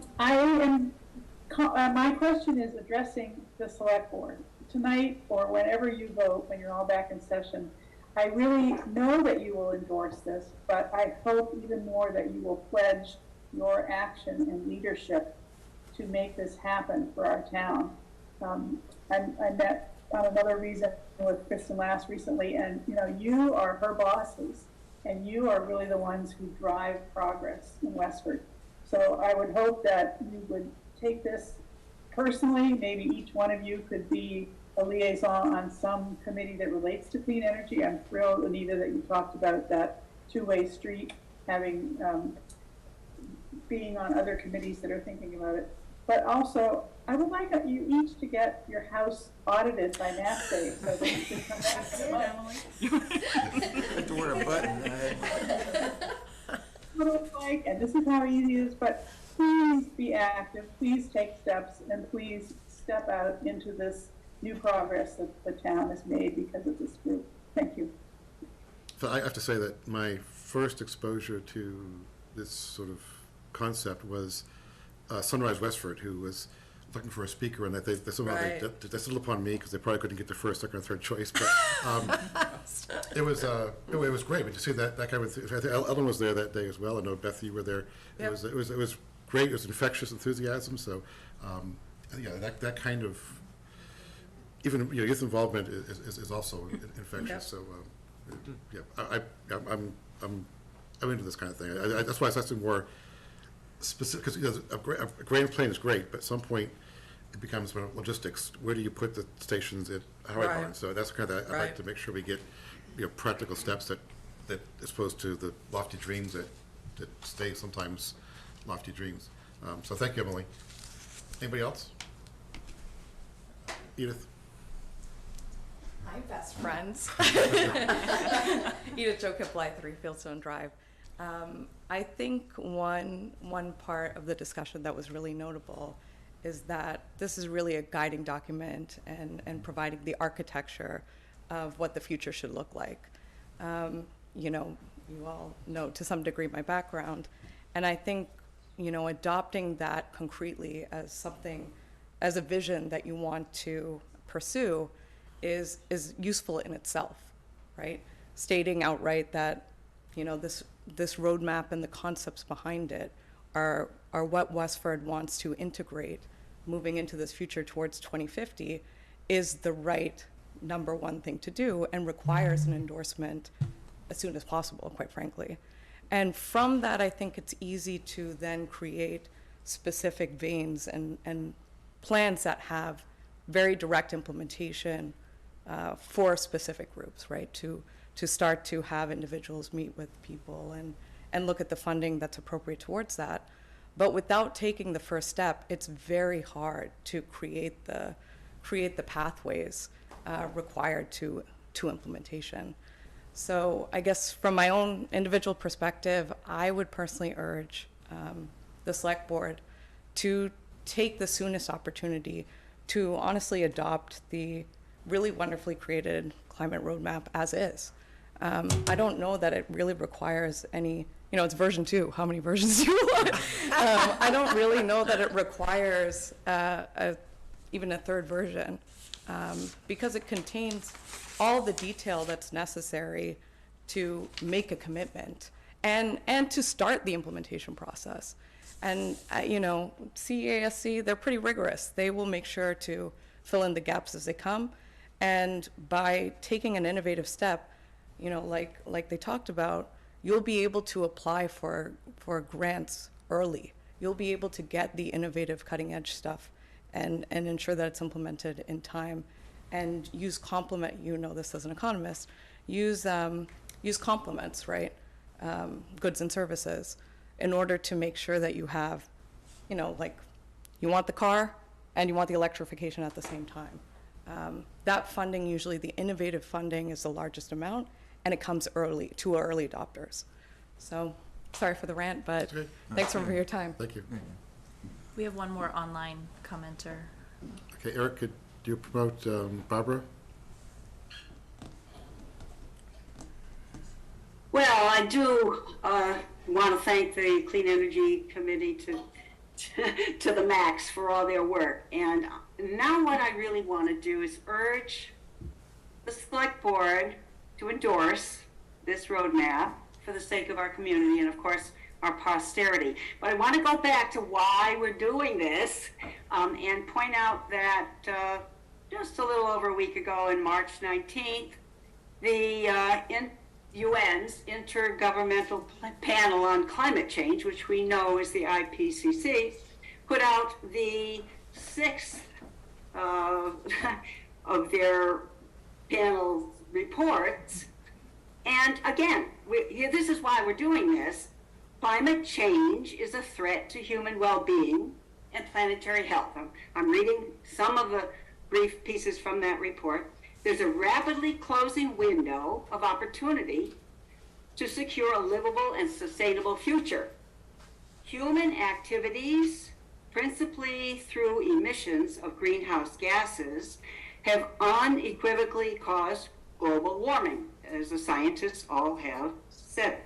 question is addressing the select board. Tonight or whenever you vote, when you're all back in session, I really know that you will endorse this, but I hope even more that you will pledge your action and leadership to make this happen for our town. I met on another reason with Kristen last recently, and you are her bosses, and you are really the ones who drive progress in Westford. So I would hope that you would take this personally. Maybe each one of you could be a liaison on some committee that relates to clean energy. I'm thrilled, Anita, that you talked about that two-way street, having being on other committees that are thinking about it. But also, I would like you each to get your house audited by Mass Save, so that you can come back to Emily. You have to wear a button. What it looks like, and this is how easy it is, but please be active, please take steps, and please step out into this new progress that the town has made because of this group. Thank you. So I have to say that my first exposure to this sort of concept was Sunrise Westford, who was looking for a speaker, and that they somehow they settled upon me because they probably couldn't get the first, second, or third choice. But it was great. But you see that kind of. I think Ellen was there that day as well. I know Beth, you were there. Yep. It was great. It was infectious enthusiasm. So yeah, that kind of even youth involvement is also infectious. Yep. So yeah, I'm into this kind of thing. That's why I was more specific, because a grand plan is great, but at some point it becomes about logistics. Where do you put the stations at Howard Barn? So that's kind of I'd like to make sure we get practical steps that as opposed to the lofty dreams that stay sometimes lofty dreams. So thank you, Emily. Anybody else? Edith. Hi, best friends. Edith Joe Blythe, 3 Fieldstone Drive. I think one part of the discussion that was really notable is that this is really a guiding document and providing the architecture of what the future should look like. You all know to some degree my background, and I think adopting that concretely as something, as a vision that you want to pursue is useful in itself, right? Stating outright that this this roadmap and the concepts behind it are what Westford wants to integrate moving into this future towards 2050 is the right number one thing to do and requires an endorsement as soon as possible, quite frankly. And from that, I think it's easy to then create specific veins and plans that have very direct implementation for specific groups, right? To start to have individuals meet with people and look at the funding that's appropriate towards that. But without taking the first step, it's very hard to create the pathways required to implementation. So I guess from my own individual perspective, I would personally urge the select board to take the soonest opportunity to honestly adopt the really wonderfully created climate roadmap as is. I don't know that it really requires any, it's version 2. How many versions do you want? I don't really know that it requires even a third version because it contains all the detail that's necessary to make a commitment and to start the implementation process. And, CEASC, they're pretty rigorous. They will make sure to fill in the gaps as they come. And by taking an innovative step, like they talked about, you'll be able to apply for grants early. You'll be able to get the innovative cutting edge stuff and ensure that it's implemented in time and use complement, this as an economist, use complements, right? Goods and services in order to make sure that you have, you want the car and you want the electrification at the same time. That funding, usually the innovative funding is the largest amount and it comes early to early adopters. So sorry for the rant, but thanks for your time. Thank you. We have one more online commenter. Okay, Eric, could you promote Barbara? Well, I do want to thank the Clean Energy Committee to the max for all their work. And now what I really want to do is urge the select board to endorse this roadmap for the sake of our community and, of course, our posterity. But I want to go back to why we're doing this and point out that just a little over a week ago, on March 19th, the UN's Intergovernmental Panel on Climate Change, which we know is the IPCC, put out the 6th of their panel reports. And again, this is why we're doing this. Climate change is a threat to human well-being and planetary health. I'm reading some of the brief pieces from that report. There's a rapidly closing window of opportunity to secure a livable and sustainable future. Human activities, principally through emissions of greenhouse gases, have unequivocally caused global warming, as the scientists all have said.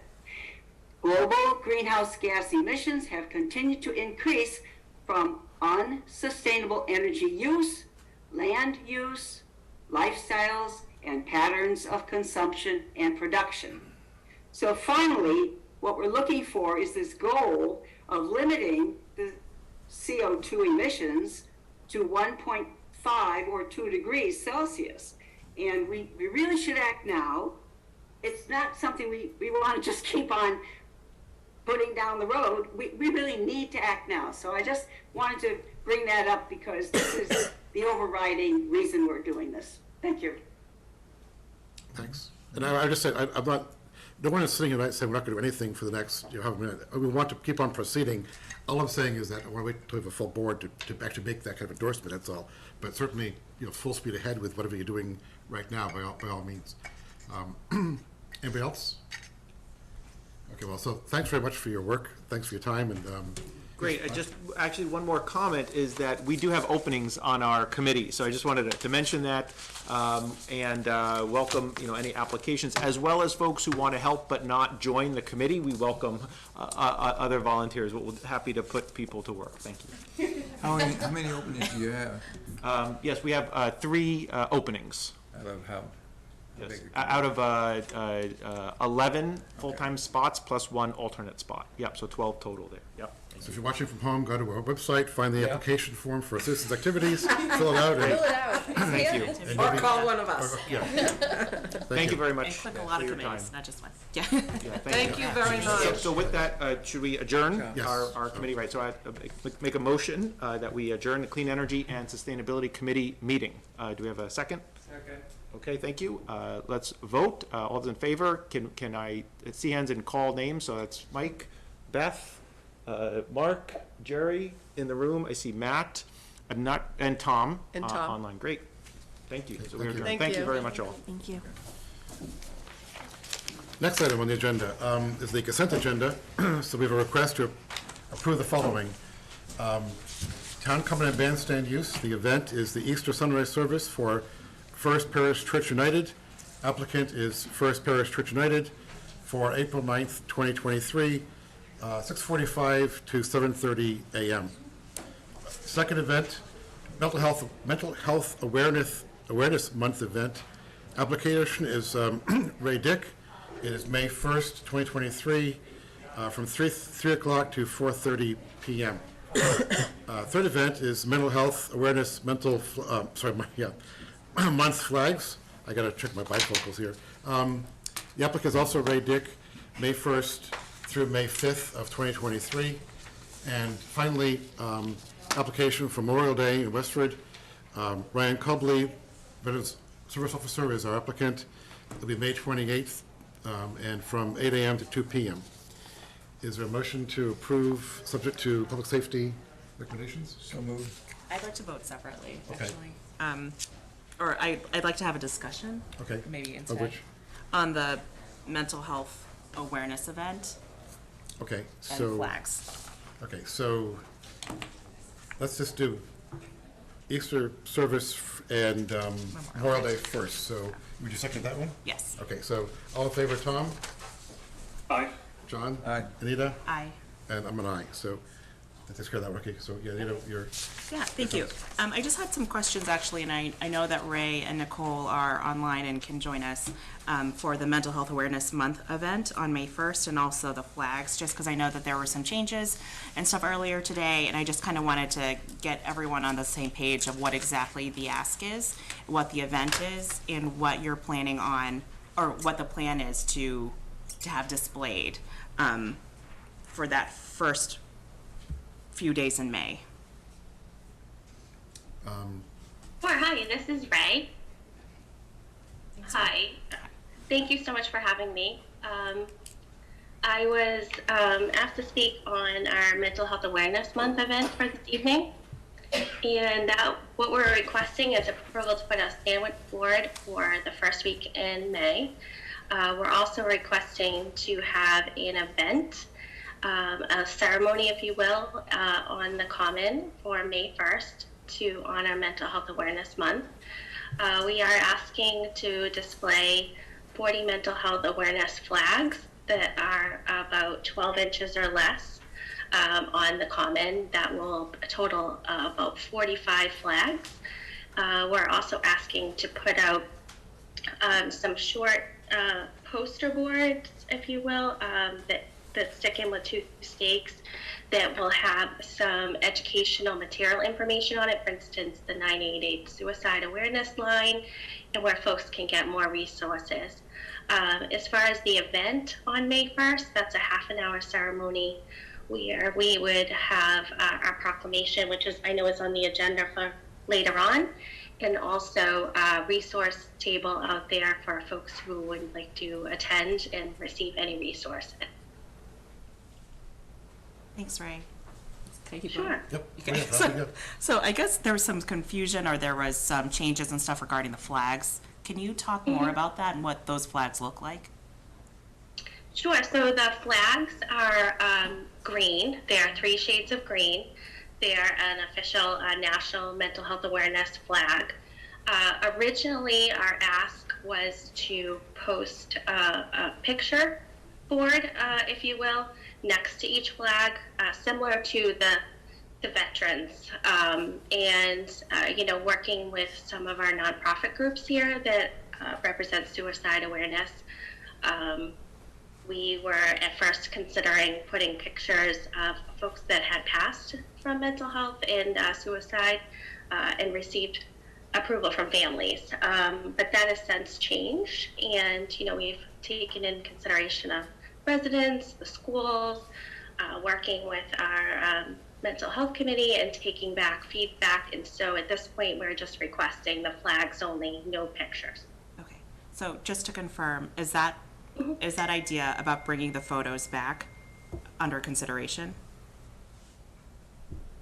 Global greenhouse gas emissions have continued to increase from unsustainable energy use, land use, lifestyles, and patterns of consumption and production. So finally, what we're looking for is this goal of limiting the CO2 emissions to 1.5 or 2 degrees Celsius. And we really should act now. It's not something we want to just keep on putting down the road. We really need to act now. So I just wanted to bring that up because this is the overriding reason we're doing this. Thank you. Thanks. And I just said, I'm not, no one is sitting here saying we're not going to do anything for the next, however many, we want to keep on proceeding. All I'm saying is that I want to wait to have a full board to actually make that kind of endorsement, that's all. But certainly, full speed ahead with whatever you're doing right now, by all means. Anybody else? Okay, well, so thanks very much for your work. Thanks for your time. And Great. Actually, one more comment is that we do have openings on our committee. So I just wanted to mention that and welcome, any applications, as well as folks who want to help but not join the committee. We welcome other volunteers. We're happy to put people to work. Thank you. How many openings do you have? Yes, we have 3 openings. Out of how Yes, Bigger out of 11 full-time spots plus 1 alternate spot. Yep, so 12 total there. Yep. So if you're watching from home, go to our website, find the Yeah. application form for citizens' activities, fill it out, and Thank you. and Or you'll be- call one of us. yeah. Thank you very much And click a for lot of your time. committees, not just one. Yeah. Yeah, Thank you very So- much. So with that, should we adjourn Yes. our committee, right? So I make a motion that we adjourn the Clean Energy and Sustainability Committee meeting. Do we have a second? Second. Okay, thank you. Let's vote. All those in favor, can I see hands and call names? So that's Mike, Beth, Mark, Jerry in the room. I see Matt, and Tom. And Tom. Online. Great. Thank you. So we are Thank you. adjourned. Thank you very much all. Thank you. Next item on the agenda is the consent agenda. So we have a request to approve the following. Town Common and Bandstand use. The event is the Easter Sunrise Service for First Parish Church United. Applicant is First Parish Church United for April 9th, 2023, 6:45 to 7:30 a.m. Second event, Mental Health Awareness Month event. Application is Ray Dick. It is May 1st, 2023, from 3 o'clock to 4:30 p.m. Third event is Mental Health Awareness Month flags. I got to check my bifocals here. The applicant is also Ray Dick, May 1st through May 5th of 2023. And finally, application for Memorial Day in Westford. Ryan Cobley, Veterans Service Officer, is our applicant. It'll be May 28th, and from 8 a.m. to 2 p.m. Is there a motion to approve, subject to public safety recommendations? So moved. I'd like to vote separately, Okay. actually. Or I'd like to have a discussion. Okay. Maybe Of instead. which? On the mental health awareness event Okay, and so. flags. Okay, so let's just do Easter service and Memorial Day first. So would you second that one? Yes. Okay, so all in favor, Tom? Aye. John? Aye. Anita? Aye. And I'm an aye, so that takes care of that, okay, so yeah, Anita, you're, Yeah, thank you. I just had some questions, actually, and I know that Ray and Nicole are online and can join us for the Mental Health Awareness Month event on May 1st, and also the flags, just because I know that there were some changes and stuff earlier today, and I just kind of wanted to get everyone on the same page of what exactly the ask is, what the event is, and what you're planning on, or what the plan is to have displayed for that first few days in May. Sure, hi, this is Ray. Hi, thank you so much for having me. I was asked to speak on our Mental Health Awareness Month event for this evening. And what we're requesting is approval to put a sandwich board for the first week in May. We're also requesting to have an event, a ceremony, if you will, on the Common for May 1st to honor Mental Health Awareness Month. We are asking to display 40 mental health awareness flags that are about 12 inches or less on the Common. That will total about 45 flags. We're also asking to put out some short poster boards, if you will, that stick in with 2 stakes that will have some educational material information on it, for instance, the 988 suicide awareness line, and where folks can get more resources. As far as the event on May 1st, that's a half-an-hour ceremony where we would have our proclamation, which I know is on the agenda for later on, and also a resource table out there for folks who would like to attend and receive any resources. Thanks, Ray. Thank you. Sure. yep. Okay. Yeah, that'd be good. So I guess there was some confusion, or there was some changes and stuff regarding the flags. Can you talk more about that and what those flags look like? Sure. So the flags are green. They are 3 shades of green. They are an official national mental health awareness flag. Originally, our ask was to post a picture board, if you will, next to each flag, similar to the veterans, and working with some of our nonprofit groups here that represents suicide awareness. We were at first considering putting pictures of folks that had passed from mental health and suicide and received approval from families. But that has since changed, and we've taken in consideration of residents, the schools, working with our mental health committee and taking back feedback. And so at this point, we're just requesting the flags only, no pictures. Okay, so just to confirm, is that idea about bringing the photos back under consideration?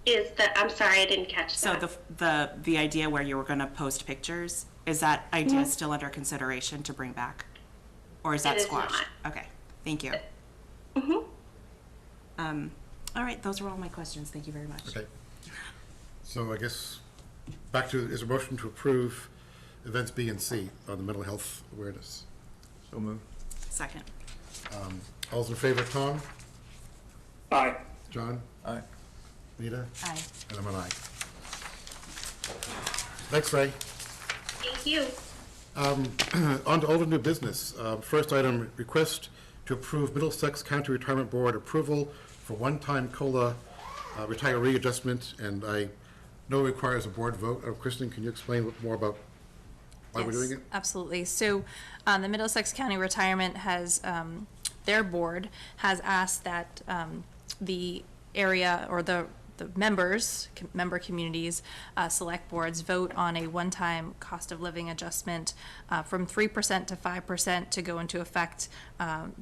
I'm sorry, I didn't catch that. So the idea where you were going to post pictures, is that idea still under consideration to bring back? Or is that squashed? Okay, thank you. All right, those are all my questions. Thank you very much. Okay. So I guess back to, is a motion to approve events B and C on the mental health awareness? So moved. Second. All those in favor, Tom? Aye. John? Aye. Nita? Aye. And I'm an aye. Thanks, Ray. Thank you. On to older new business. First item, request to approve Middlesex County Retirement Board approval for one-time COLA retiree adjustment, and I know it requires a board vote. Kristen, can you explain more about why we're doing it? Absolutely. So the Middlesex County Retirement has, their board has asked that the area or the member communities, select boards vote on a one-time cost of living adjustment from 3% to 5% to go into effect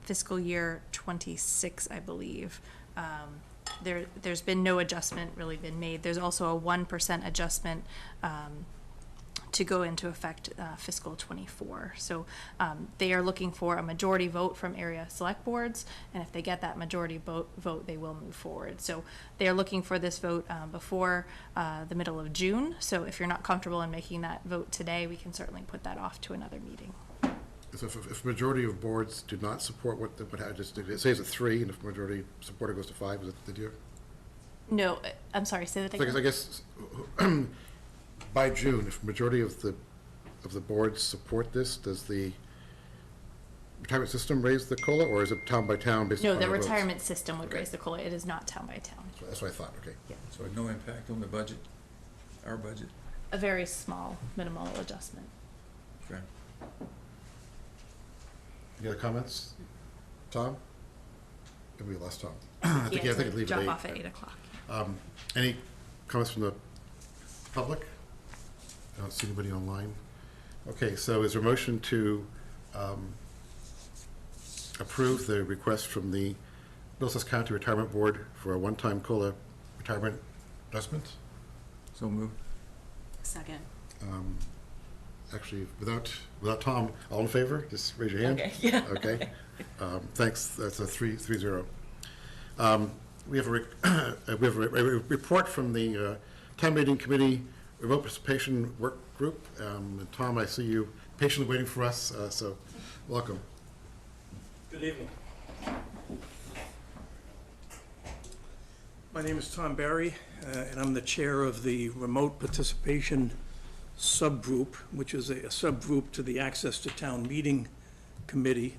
fiscal year 26, I believe. There's been no adjustment really been made. There's also a 1% adjustment to go into effect fiscal 24. So they are looking for a majority vote from area select boards, and if they get that majority vote, they will move forward. So they are looking for this vote before the middle of June. So if you're not comfortable in making that vote today, we can certainly put that off to another meeting. So if majority of boards do not support what I just did, it says a 3, and if majority supporter goes to 5, is that the deal? No, I'm sorry, say that again. I guess by June, if majority of the boards support this, does the retirement system raise the COLA, or is it town by town based No, upon the our votes? retirement system would raise the COLA. It is not town by town. That's what I thought, okay. Yeah. So no impact on the budget, our budget? A very small, minimal adjustment. Okay. Any other comments? Tom? Maybe we lost Tom. He I had think to I'd leave drop at 8. off at 8 o'clock. Any comments from the public? I don't see anybody online. Okay, so is there a motion to approve the request from the Middlesex County Retirement Board for a one-time COLA retirement adjustment? So moved. Second. Actually, without Tom, all in favor? Just raise your hand. Okay, yeah. Okay. Thanks. That's a 3-0. We have a report from the town meeting committee remote participation work group. And Tom, I see you patiently waiting for us, so welcome. Good evening. My name is Tom Barry, and I'm the chair of the remote participation subgroup, which is a subgroup to the Access to Town Meeting Committee,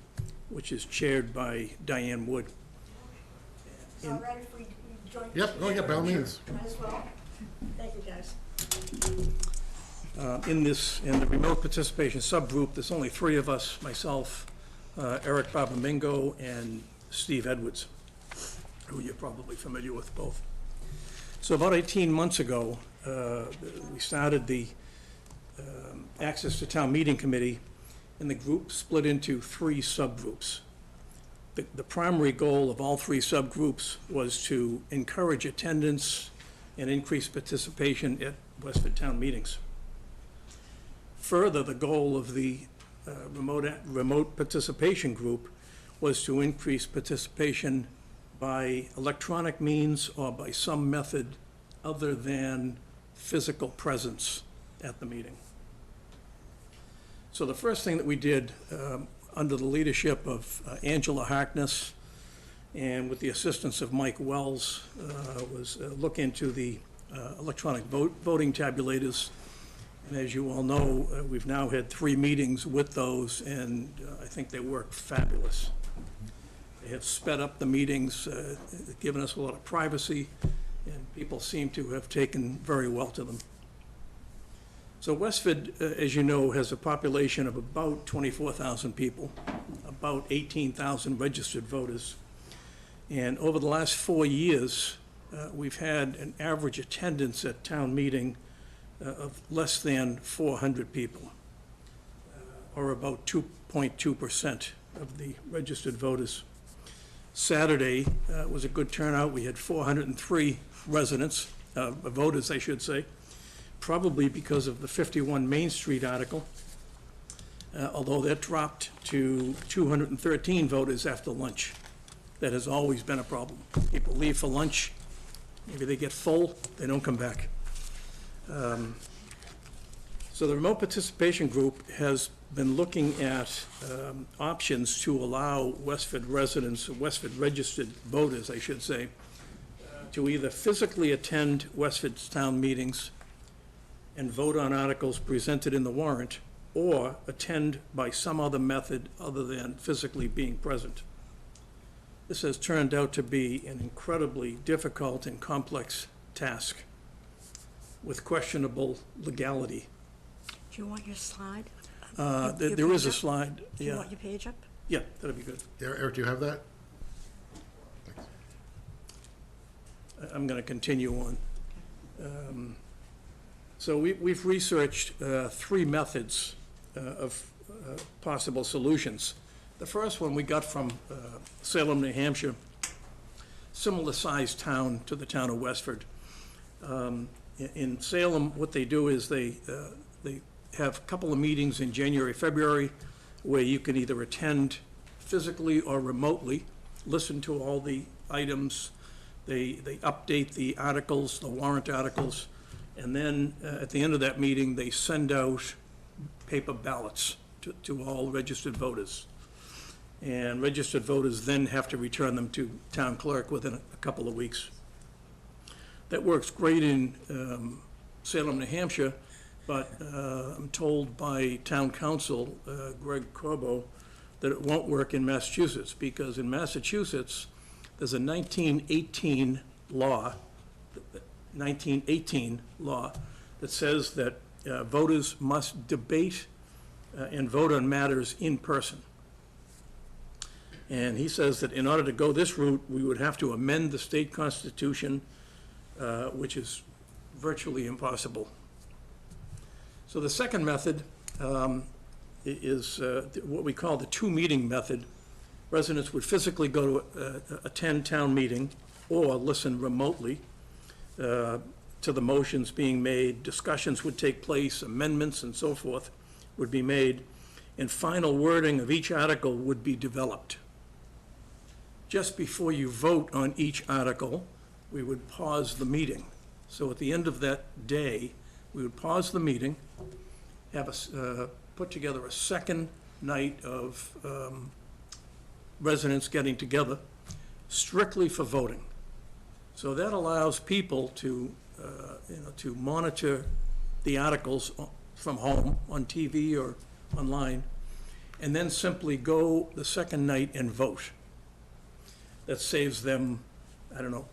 which is chaired by Diane Wood. All right, if we join. Yep, oh yeah, by all means. Might as well. Thank you, guys. In the remote participation subgroup, there's only 3 of us, myself, Eric Babamingo, and Steve Edwards, who you're probably familiar with both. So about 18 months ago, we started the Access to Town Meeting Committee, and the group split into 3 subgroups. The primary goal of all 3 subgroups was to encourage attendance and increase participation at Westford town meetings. Further, the goal of the remote participation group was to increase participation by electronic means or by some method other than physical presence at the meeting. So the first thing that we did, under the leadership of Angela Harkness and with the assistance of Mike Wells, was look into the electronic voting tabulators And as you all know, we've now had 3 meetings with those, and I think they work fabulous. They have sped up the meetings, given us a lot of privacy, and people seem to have taken very well to them. So Westford, as you know, has a population of about 24,000 people, about 18,000 registered voters. And over the last 4 years, we've had an average attendance at town meeting of less than 400 people, or about 2.2% of the registered voters. Saturday was a good turnout. We had 403 residents, voters, I should say, probably because of the 51 Main Street article, although that dropped to 213 voters after lunch. That has always been a problem. People leave for lunch, maybe they get full, they don't come back. So the remote participation group has been looking at options to allow Westford residents, Westford registered voters, I should say, to either physically attend Westford's town meetings and vote on articles presented in the warrant, or attend by some other method other than physically being present. This has turned out to be an incredibly difficult and complex task with questionable legality. Do you want your slide? There is a slide, Do you yeah. want your page up? Yeah, that'd be good. Eric, do you have that? I'm going to continue on. So we've researched 3 methods of possible solutions. The first one we got from Salem, New Hampshire, similar sized town to the town of Westford. In Salem, what they do is they have a couple of meetings in January, February, where you can either attend physically or remotely, listen to all the items. They update the articles, the warrant articles, and then at the end of that meeting, they send out paper ballots to all registered voters. And registered voters then have to return them to town clerk within a couple of weeks. That works great in Salem, New Hampshire, but I'm told by town council, Greg Corbo, that it won't work in Massachusetts, because in Massachusetts, there's a 1918 law that says that voters must debate and vote on matters in person. And he says that in order to go this route, we would have to amend the state constitution, which is virtually impossible. So the second method is what we call the 2-meeting method. Residents would physically go to attend town meeting or listen remotely to the motions being made. Discussions would take place, amendments and so forth would be made, and final wording of each article would be developed. Just before you vote on each article, we would pause the meeting. So at the end of that day, we would pause the meeting, have put together a second night of residents getting together strictly for voting. So that allows people to, to monitor the articles from home, on TV or online, and then simply go the second night and vote. That saves them, I don't know,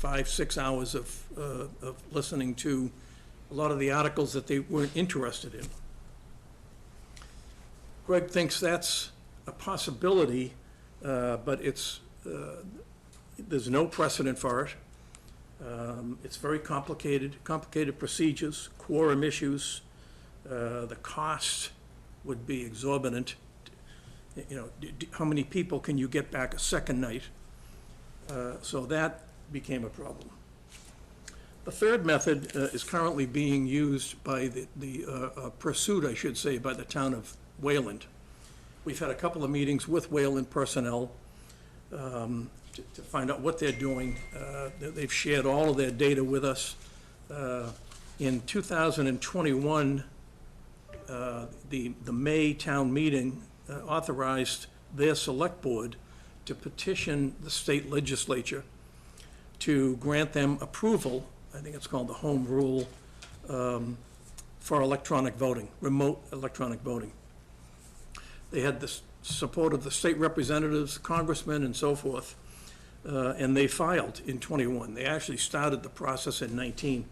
5-6 hours of listening to a lot of the articles that they weren't interested in. Greg thinks that's a possibility, but there's no precedent for it. It's very complicated procedures, quorum issues. The cost would be exorbitant. How many people can you get back a second night? So that became a problem. The third method is currently being used by pursued, I should say, by the town of Wayland. We've had a couple of meetings with Wayland personnel to find out what they're doing. They've shared all of their data with us. In 2021, the May town meeting authorized their select board to petition the state legislature to grant them approval, I think it's called the home rule, for electronic voting, remote electronic voting. They had the support of the state representatives, congressmen, and so forth, and they filed in 21. They actually started the process in 19.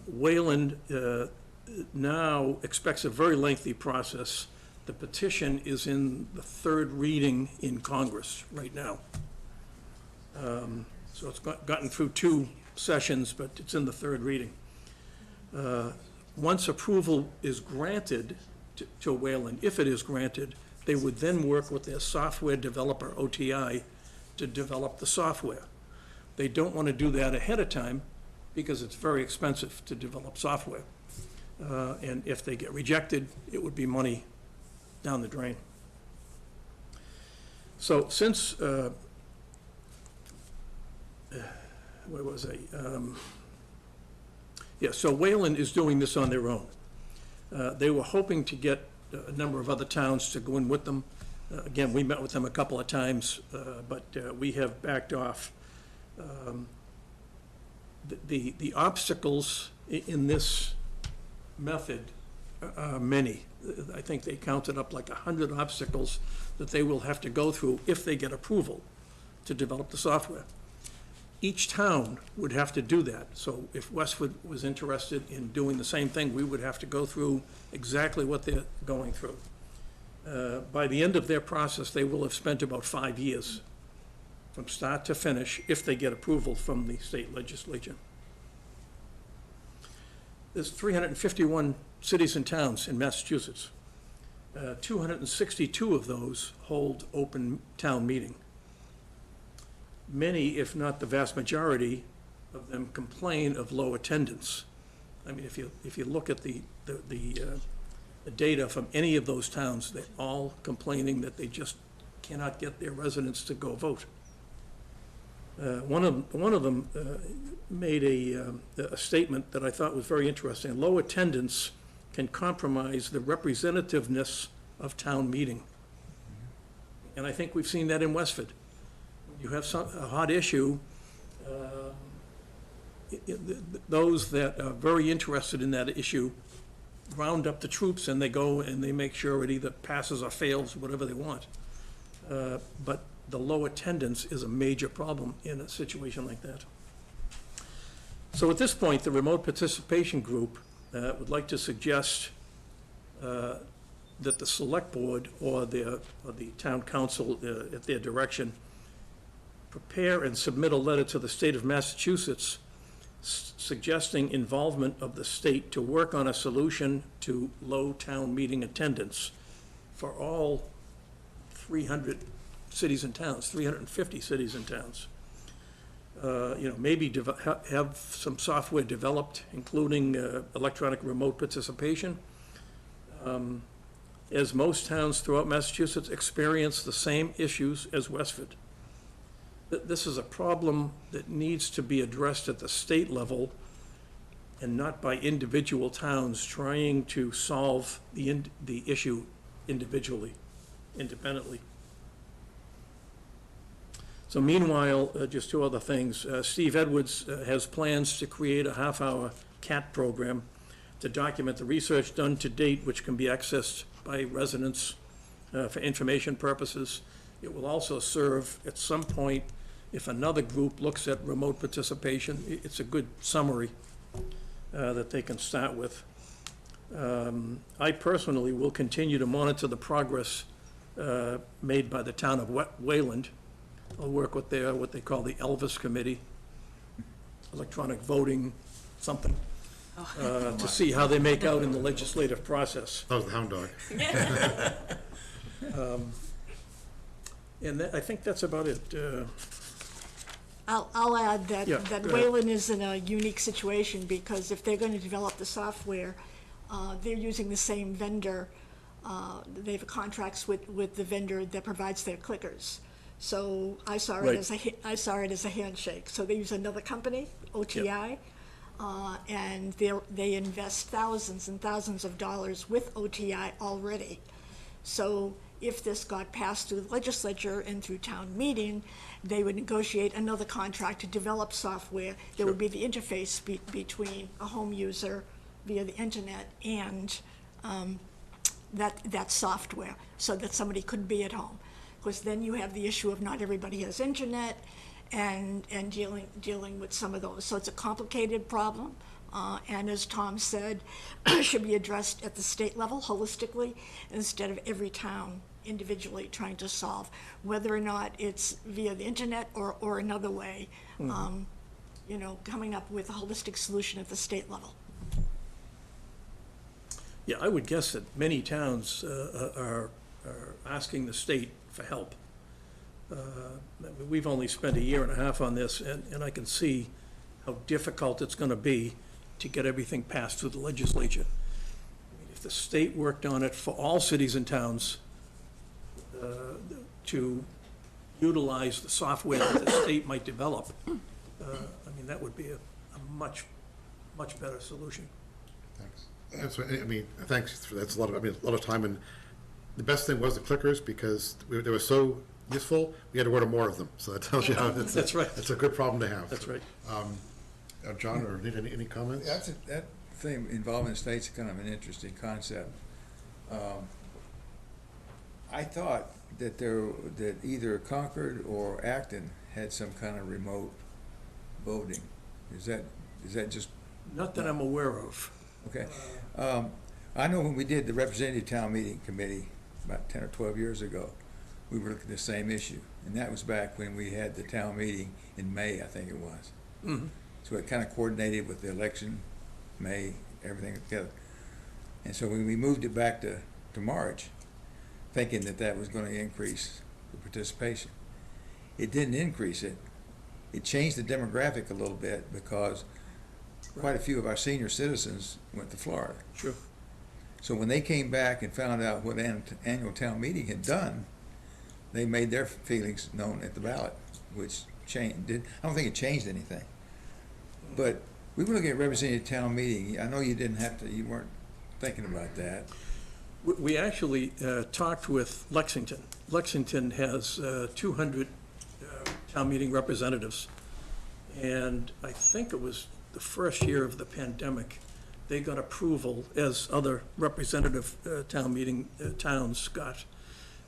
Wayland now expects a very lengthy process. The petition is in the third reading in Congress right now. So it's gotten through 2 sessions, but it's in the third reading. Once approval is granted to Wayland, if it is granted, they would then work with their software developer, OTI, to develop the software. They don't want to do that ahead of time because it's very expensive to develop software. And if they get rejected, it would be money down the drain. So since, where was I? Yeah, so Wayland is doing this on their own. They were hoping to get a number of other towns to go in with them. Again, we met with them a couple of times, but we have backed off. The obstacles in this method are many. I think they counted up like 100 obstacles that they will have to go through if they get approval to develop the software. Each town would have to do that. So if Westford was interested in doing the same thing, we would have to go through exactly what they're going through. By the end of their process, they will have spent about 5 years from start to finish if they get approval from the state legislature. There's 351 cities and towns in Massachusetts. 262 of those hold open town meeting. Many, if not the vast majority of them, complain of low attendance. I mean, if you look at the data from any of those towns, they're all complaining that they just cannot get their residents to go vote. One of them made a statement that I thought was very interesting. Low attendance can compromise the representativeness of town meeting. And I think we've seen that in Westford. You have a hot issue, those that are very interested in that issue round up the troops and they go and they make sure it either passes or fails, whatever they want. But the low attendance is a major problem in a situation like that. So at this point, the remote participation group would like to suggest that the select board or the town council at their direction prepare and submit a letter to the state of Massachusetts suggesting involvement of the state to work on a solution to low town meeting attendance for all 300 cities and towns, 350 cities and towns. Maybe have some software developed, including electronic remote participation. As most towns throughout Massachusetts experience the same issues as Westford. This is a problem that needs to be addressed at the state level and not by individual towns trying to solve the issue individually, independently. So meanwhile, just 2 other things. Steve Edwards has plans to create a half-hour CAT program to document the research done to date, which can be accessed by residents for information purposes. It will also serve at some point, if another group looks at remote participation, it's a good summary that they can start with. I personally will continue to monitor the progress made by the town of Wayland. I'll work with what they call the Elvis Committee, electronic voting, something, to see how they make out in the legislative process. That was the hound dog. And I think that's about it. I'll add that, Yeah, that go ahead. Wayland is in a unique situation because if they're going to develop the software, they're using the same vendor. They have contracts with the vendor that provides their clickers. So I saw it Right. I saw it as a handshake. So they use another company, OTI, and they invest thousands and thousands of dollars with OTI already. So if this got passed through the legislature and through town meeting, they would negotiate another contract to develop software. There would be the interface between a home user via the internet and that software, so that somebody could be at home. Because then you have the issue of not everybody has internet and dealing with some of those. So it's a complicated problem. And as Tom said, should be addressed at the state level holistically instead of every town individually trying to solve, whether or not it's via the internet or another way, you know, coming up with a holistic solution at the state level. Yeah, I would guess that many towns are asking the state for help. We've only spent 1.5 years on this, and I can see how difficult it's going to be to get everything passed through the legislature. I mean, if the state worked on it for all cities and towns to utilize the software that the state might develop, I mean, that would be a much better solution. Thanks. That's, I mean, thanks for that. That's a lot of time, and the best thing was the clickers because they were so useful. We had to order more of them, so that tells you how it's. That's right. It's a good problem to have. That's right. John, or need any comments? That thing involving the state's kind of an interesting concept. I thought that that either Concord or Acton had some kind of remote voting. Is that just? Not that I'm aware of. Okay. I know when we did the representative town meeting committee about 10 or 12 years ago, we were looking at the same issue. And that was back when we had the town meeting in May, I think it was. Mm-hmm. So it kind of coordinated with the election, May, everything together. And so when we moved it back to March, thinking that was going to increase the participation, it didn't increase it. It changed the demographic a little bit because quite a few of our senior citizens went to Florida. Sure. So when they came back and found out what annual town meeting had done, they made their feelings known at the ballot, which changed. I don't think it changed anything. But we were looking at representative town meeting. I know you weren't thinking about that. We actually talked with Lexington. Lexington has 200 town meeting representatives. And I think it was the first year of the pandemic, they got approval, as other representative town meeting towns got,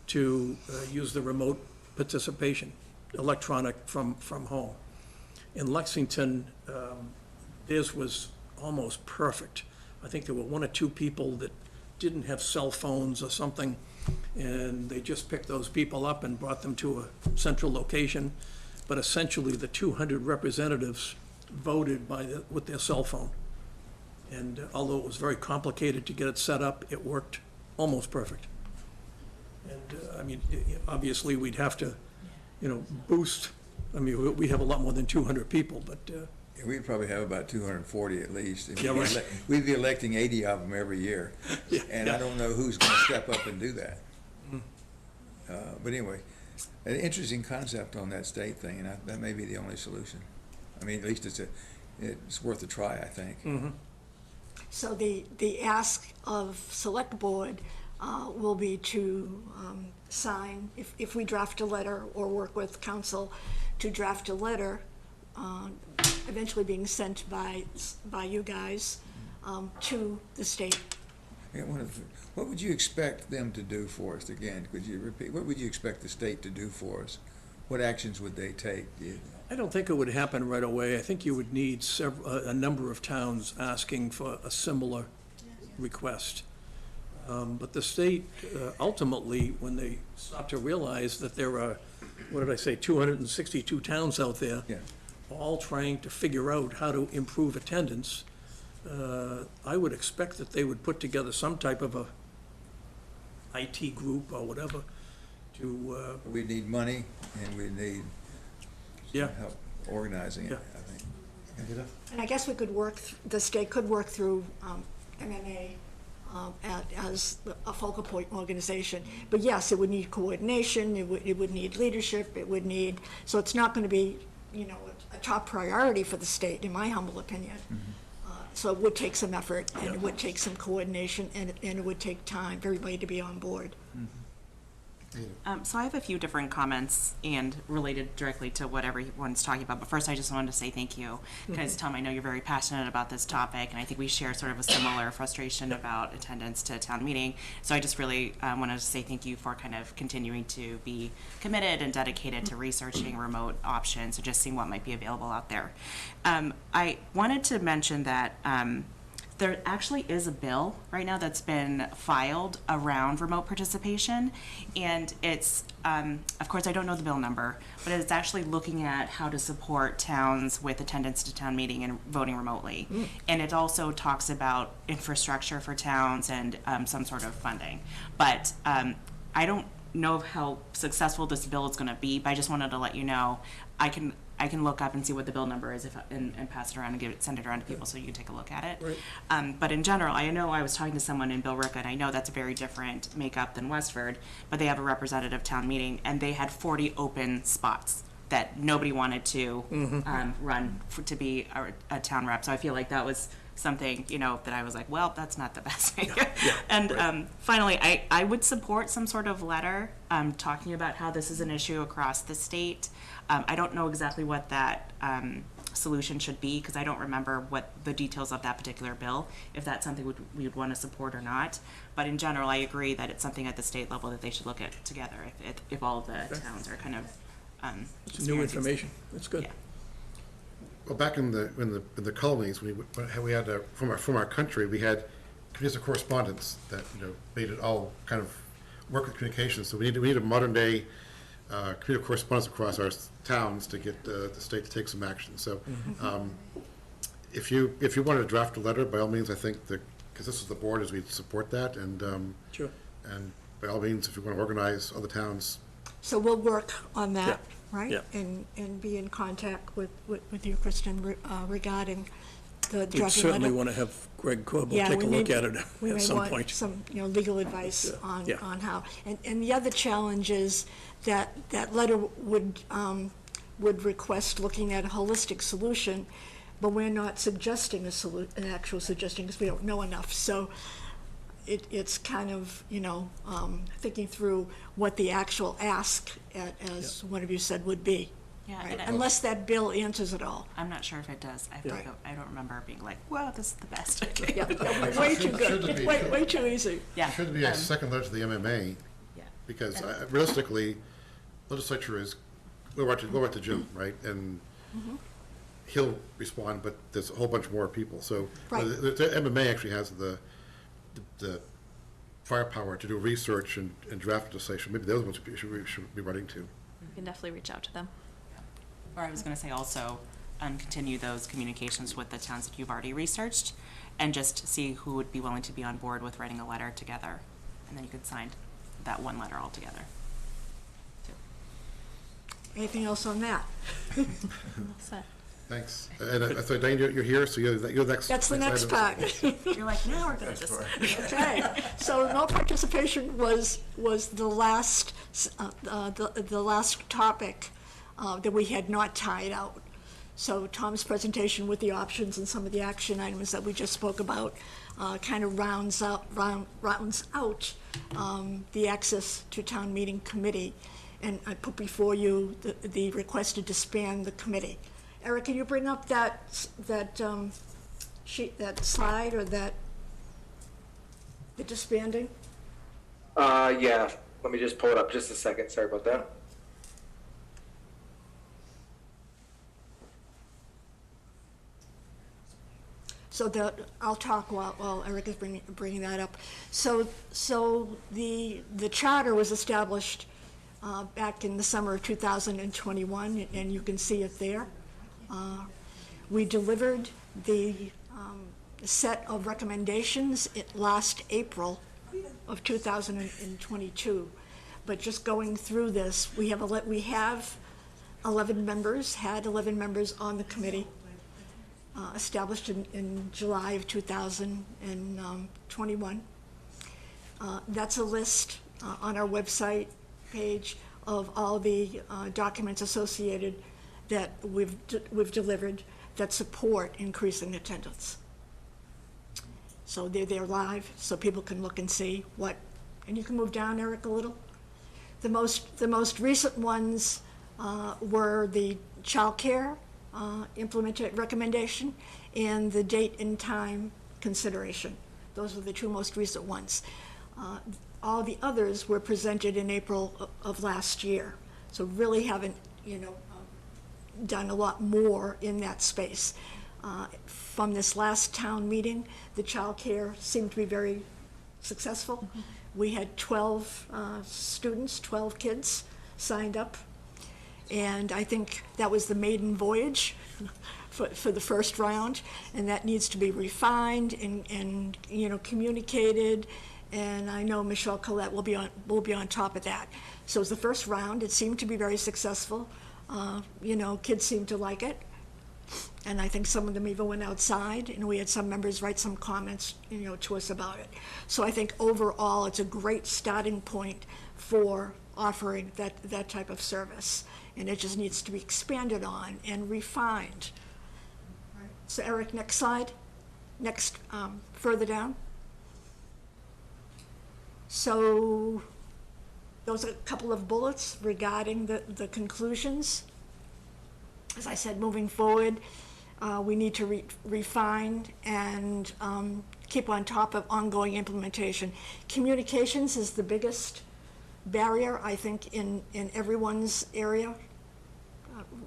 to use the remote participation, electronic from home. In Lexington, theirs was almost perfect. I think there were 1 or 2 people that didn't have cell phones or something, and they just picked those people up and brought them to a central location. But essentially, the 200 representatives voted with their cell phone. And although it was very complicated to get it set up, it worked almost perfect. And I mean, obviously, we'd have to, boost. I mean, we have a lot more than 200 people, but. Yeah, we'd probably have about 240 at least. Yeah, right. We'd be electing 80 of them every year. Yeah, and yeah. I don't know who's going to step up and do that. But anyway, an interesting concept on that state thing, and that may be the only solution. I mean, at least it's worth a try, I think. Mm-hmm. So the ask of select board will be to sign, if we draft a letter or work with council to draft a letter, eventually being sent by you guys to the state. Yeah, what would you expect them to do for us? Again, could you repeat? What would you expect the state to do for us? What actions would they take? I don't think it would happen right away. I think you would need a number of towns asking for a similar request. But the state, ultimately, when they start to realize that there are, 262 towns out there, yeah, all trying to figure out how to improve attendance, I would expect that they would put together some type of a IT group or whatever to. We need money and we need help organizing it, Yeah. I think. And I guess we could the state could work through MMA as a focal point organization. But yes, it would need coordination, it would need leadership, so it's not going to be, a top priority for the state, in my humble opinion. Mm-hmm. So it would take some effort, and it would take some coordination, and it would take time for everybody to be on board. Mm-hmm. So I have a few different comments and related directly to what everyone's talking about. But first, I just wanted to say thank you because, Tom, I know you're very passionate about this topic, and I think we share sort of a similar frustration about attendance to a town meeting. So I just really wanted to say thank you for kind of continuing to be committed and dedicated to researching remote options and just seeing what might be available out there. I wanted to mention that there actually is a bill right now that's been filed around remote participation, and it's, of course, I don't know the bill number, but it's actually looking at how to support towns with attendance to town meeting and voting remotely. And it also talks about infrastructure for towns and some sort of funding. But I don't know how successful this bill is going to be, but I just wanted to let you know I can look up and see what the bill number is and pass it around and send it around to people so you can take a look at it. Right. But in general, I know I was talking to someone in Billerica, and I know that's a very different makeup than Westford, but they have a representative town meeting, and they had 40 open spots that nobody wanted to run to be a town rep. So I feel like that was something, that I was like, well, that's not the best thing. And finally, I would support some sort of letter talking about how this is an issue across the state. I don't know exactly what that solution should be because I don't remember what the details of that particular bill, if that's something we would want to support or not. But in general, I agree that it's something at the state level that they should look at together if all of the towns are kind of It's new information. That's good. Yeah. Well, back in the colonies, we had from our country, we had committees of correspondence that made it all kind of work with communications. So we need a modern day committee of correspondence across our towns to get the state to take some action. So if you wanted to draft a letter, by all means, I think because this is the board, is we support that, and Sure. and by all means, if you want to organize other towns. So we'll work on that, right? Yeah. And be in contact with you, Kristen, regarding the We'd drafting certainly letter. want to have Greg Corbel Yeah, take we a may- look at it We at may some want point. some, legal advice Yeah. on how. And the other challenge is that letter would request looking at a holistic solution, but we're not suggesting an actual suggestion because we don't know enough. So it's kind of, thinking through what the actual ask, as one of you said, would be. Yeah, Right? and Unless that bill answers it all. I'm not sure if it does. I Right. don't remember being like, wow, this is the best. Yeah, way too Should good, be- way too easy. Yeah. Should be a second letter to the MMA, Yeah. because realistically, legislature is, we'll write to Jim, right? And he'll respond, but there's a whole bunch more people. So Right. the MMA actually has the firepower to do research and draft legislation. Maybe those ones we should be writing to. You can definitely reach out to them. Or I was going to say also, continue those communications with the towns that you've already researched, and just see who would be willing to be on board with writing a letter together, and then you could sign that one letter all together. Anything else on that? Thanks. And so Diane, you're here, so you're next. That's the next item. part. You're like, now we're going to just. Okay, so remote participation was the last, the last topic that we had not tied out. So Tom's presentation with the options and some of the action items that we just spoke about kind of rounds out the access to town meeting committee. And I put before you the request to disband the committee. Eric, can you bring up that sheet, that slide, or the disbanding? Yeah, let me just pull it up just a second. Sorry about that. So I'll talk while Eric is bringing that up. So the charter was established back in the summer of 2021, and you can see it there. We delivered the set of recommendations last April of 2022. But just going through this, we have 11 members, had 11 members on the committee, established in July of 2021. That's a list on our website page of all the documents associated that we've delivered that support increasing attendance. So they're live, so people can look and see what, and you can move down, Eric, a little. The most recent ones were the childcare recommendation and the date and time consideration. Those are the two most recent ones. All the others were presented in April of last year. So really haven't, done a lot more in that space. From this last town meeting, the childcare seemed to be very successful. We had 12 students, 12 kids signed up. And I think that was the maiden voyage for the first round. And that needs to be refined and communicated. And I know Michelle Collette will be on top of that. So it was the first round. It seemed to be very successful. Kids seemed to like it. And I think some of them even went outside, and we had some members write some comments, to us about it. So I think overall, it's a great starting point for offering that type of service. And it just needs to be expanded on and refined. So Eric, next slide. Next, further down. So those are a couple of bullets regarding the conclusions. As I said, moving forward, we need to refine and keep on top of ongoing implementation. Communications is the biggest barrier, I think, in everyone's area,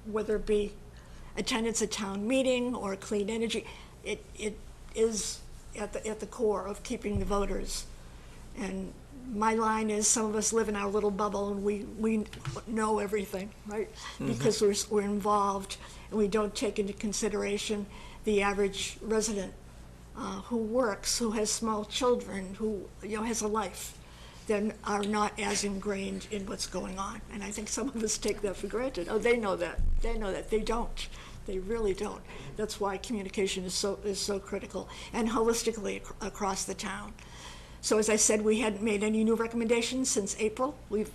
whether it be attendance at town meeting or clean energy. It is at the core of keeping the voters. And my line is, some of us live in our little bubble and we know everything, right? Because we're involved, and we don't take into consideration the average resident who works, who has small children, who has a life, that are not as ingrained in what's going on. And I think some of us take that for granted. Oh, they know that. They know that. They don't. They really don't. That's why communication is so critical, and holistically across the town. So as I said, we hadn't made any new recommendations since April. We've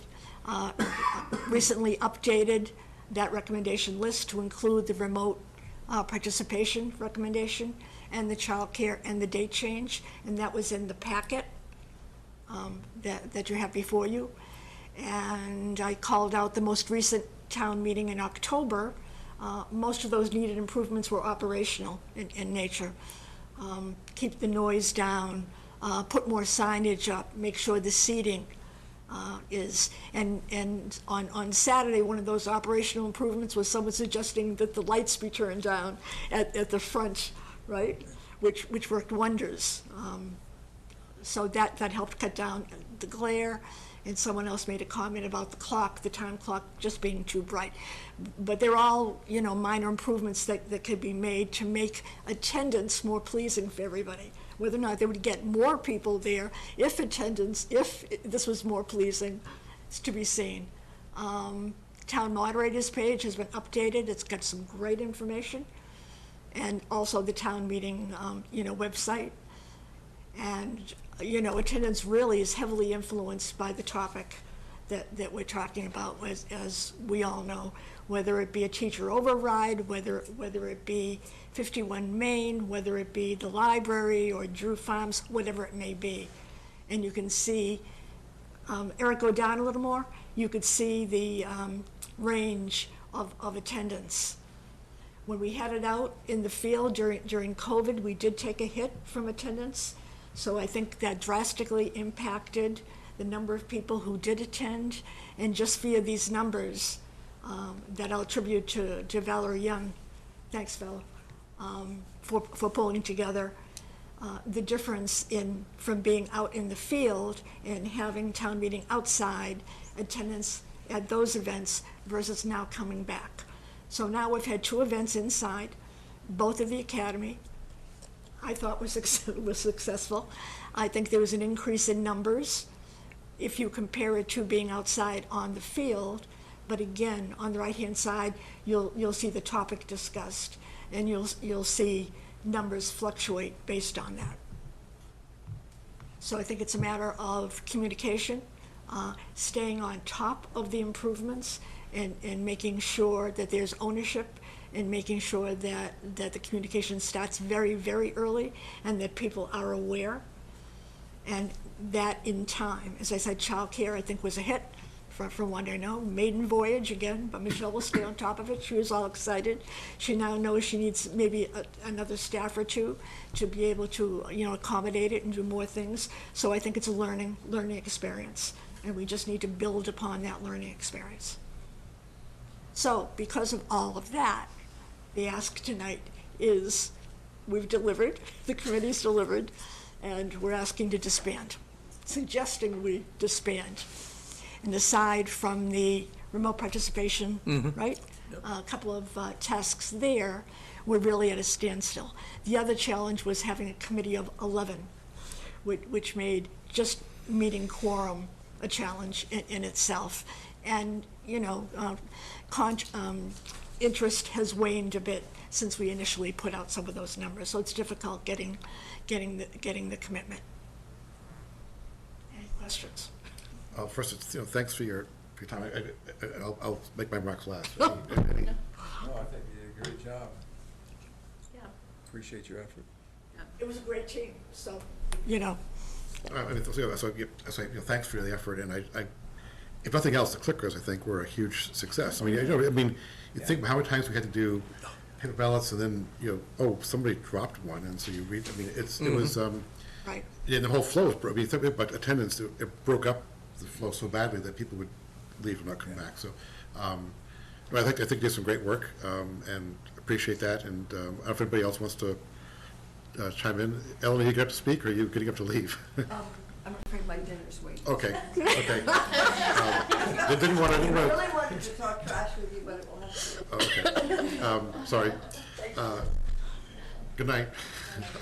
recently updated that recommendation list to include the remote participation recommendation and the child care and the date change, and that was in the packet that you have before you. And I called out the most recent town meeting in October. Most of those needed improvements were operational in nature. Keep the noise down, put more signage up, make sure the seating is, and on Saturday, one of those operational improvements was someone suggesting that the lights be turned down at the front, right? Which worked wonders. So that helped cut down the glare. And someone else made a comment about the time clock just being too bright. But they're all, minor improvements that could be made to make attendance more pleasing for everybody. Whether or not they would get more people there, if this was more pleasing, is to be seen. Town moderator's page has been updated. It's got some great information. And also the town meeting, website. And, attendance really is heavily influenced by the topic that we're talking about, as we all know, whether it be a teacher override, whether it be 51 Main, whether it be the library or Drew Farms, whatever it may be. And you can see, Eric, go down a little more, you could see the range of attendance. When we had it out in the field during COVID, we did take a hit from attendance. So I think that drastically impacted the number of people who did attend. And just via these numbers that I'll attribute to Valerie Young, thanks Val, for pulling together the difference from being out in the field and having town meeting outside, attendance at those events versus now coming back. So now we've had 2 events inside, both of the academy. I thought was successful. I think there was an increase in numbers if you compare it to being outside on the field. But again, on the right-hand side, you'll see the topic discussed, and you'll see numbers fluctuate based on that. So I think it's a matter of communication, staying on top of the improvements, and making sure that there's ownership, and making sure that the communication starts very, very early, and that people are aware. And that in time, as I said, childcare I think was a hit for one. I know, maiden voyage again, but Michelle will stay on top of it. She was all excited. She now knows she needs maybe another staff or two to be able to, accommodate it and do more things. So I think it's a learning experience, and we just need to build upon that learning experience. So because of all of that, the ask tonight is, we've delivered, the committee's delivered, and we're asking to disband, suggesting we disband. And aside from the remote participation, right? A couple of tasks there, we're really at a standstill. The other challenge was having a committee of 11, which made just meeting quorum a challenge in itself. And, interest has waned a bit since we initially put out some of those numbers, so it's difficult getting the commitment. Any questions? First, it's, thanks for your time. I'll make my remarks last. No, I think you did a great job. Yeah. Appreciate your effort. It was a great team, so, Thanks for the effort, and I, if nothing else, the clickers, I think, were a huge success. You think how many times we had to do paper ballots, and then, somebody dropped one, and so you read, it was, right. Yeah, the whole flow was broke. Think about attendance, it broke up the flow so badly that people would leave and not come back, so, I think you did some great work, and appreciate that, and, I don't know if anybody else wants to, chime in. Ellen, you get up to speak, or are you getting up to leave? I'm afraid my dinner's waiting. Okay. Didn't want I to. really wanted to talk trash with you, but it will have to. Okay. Sorry. Good night.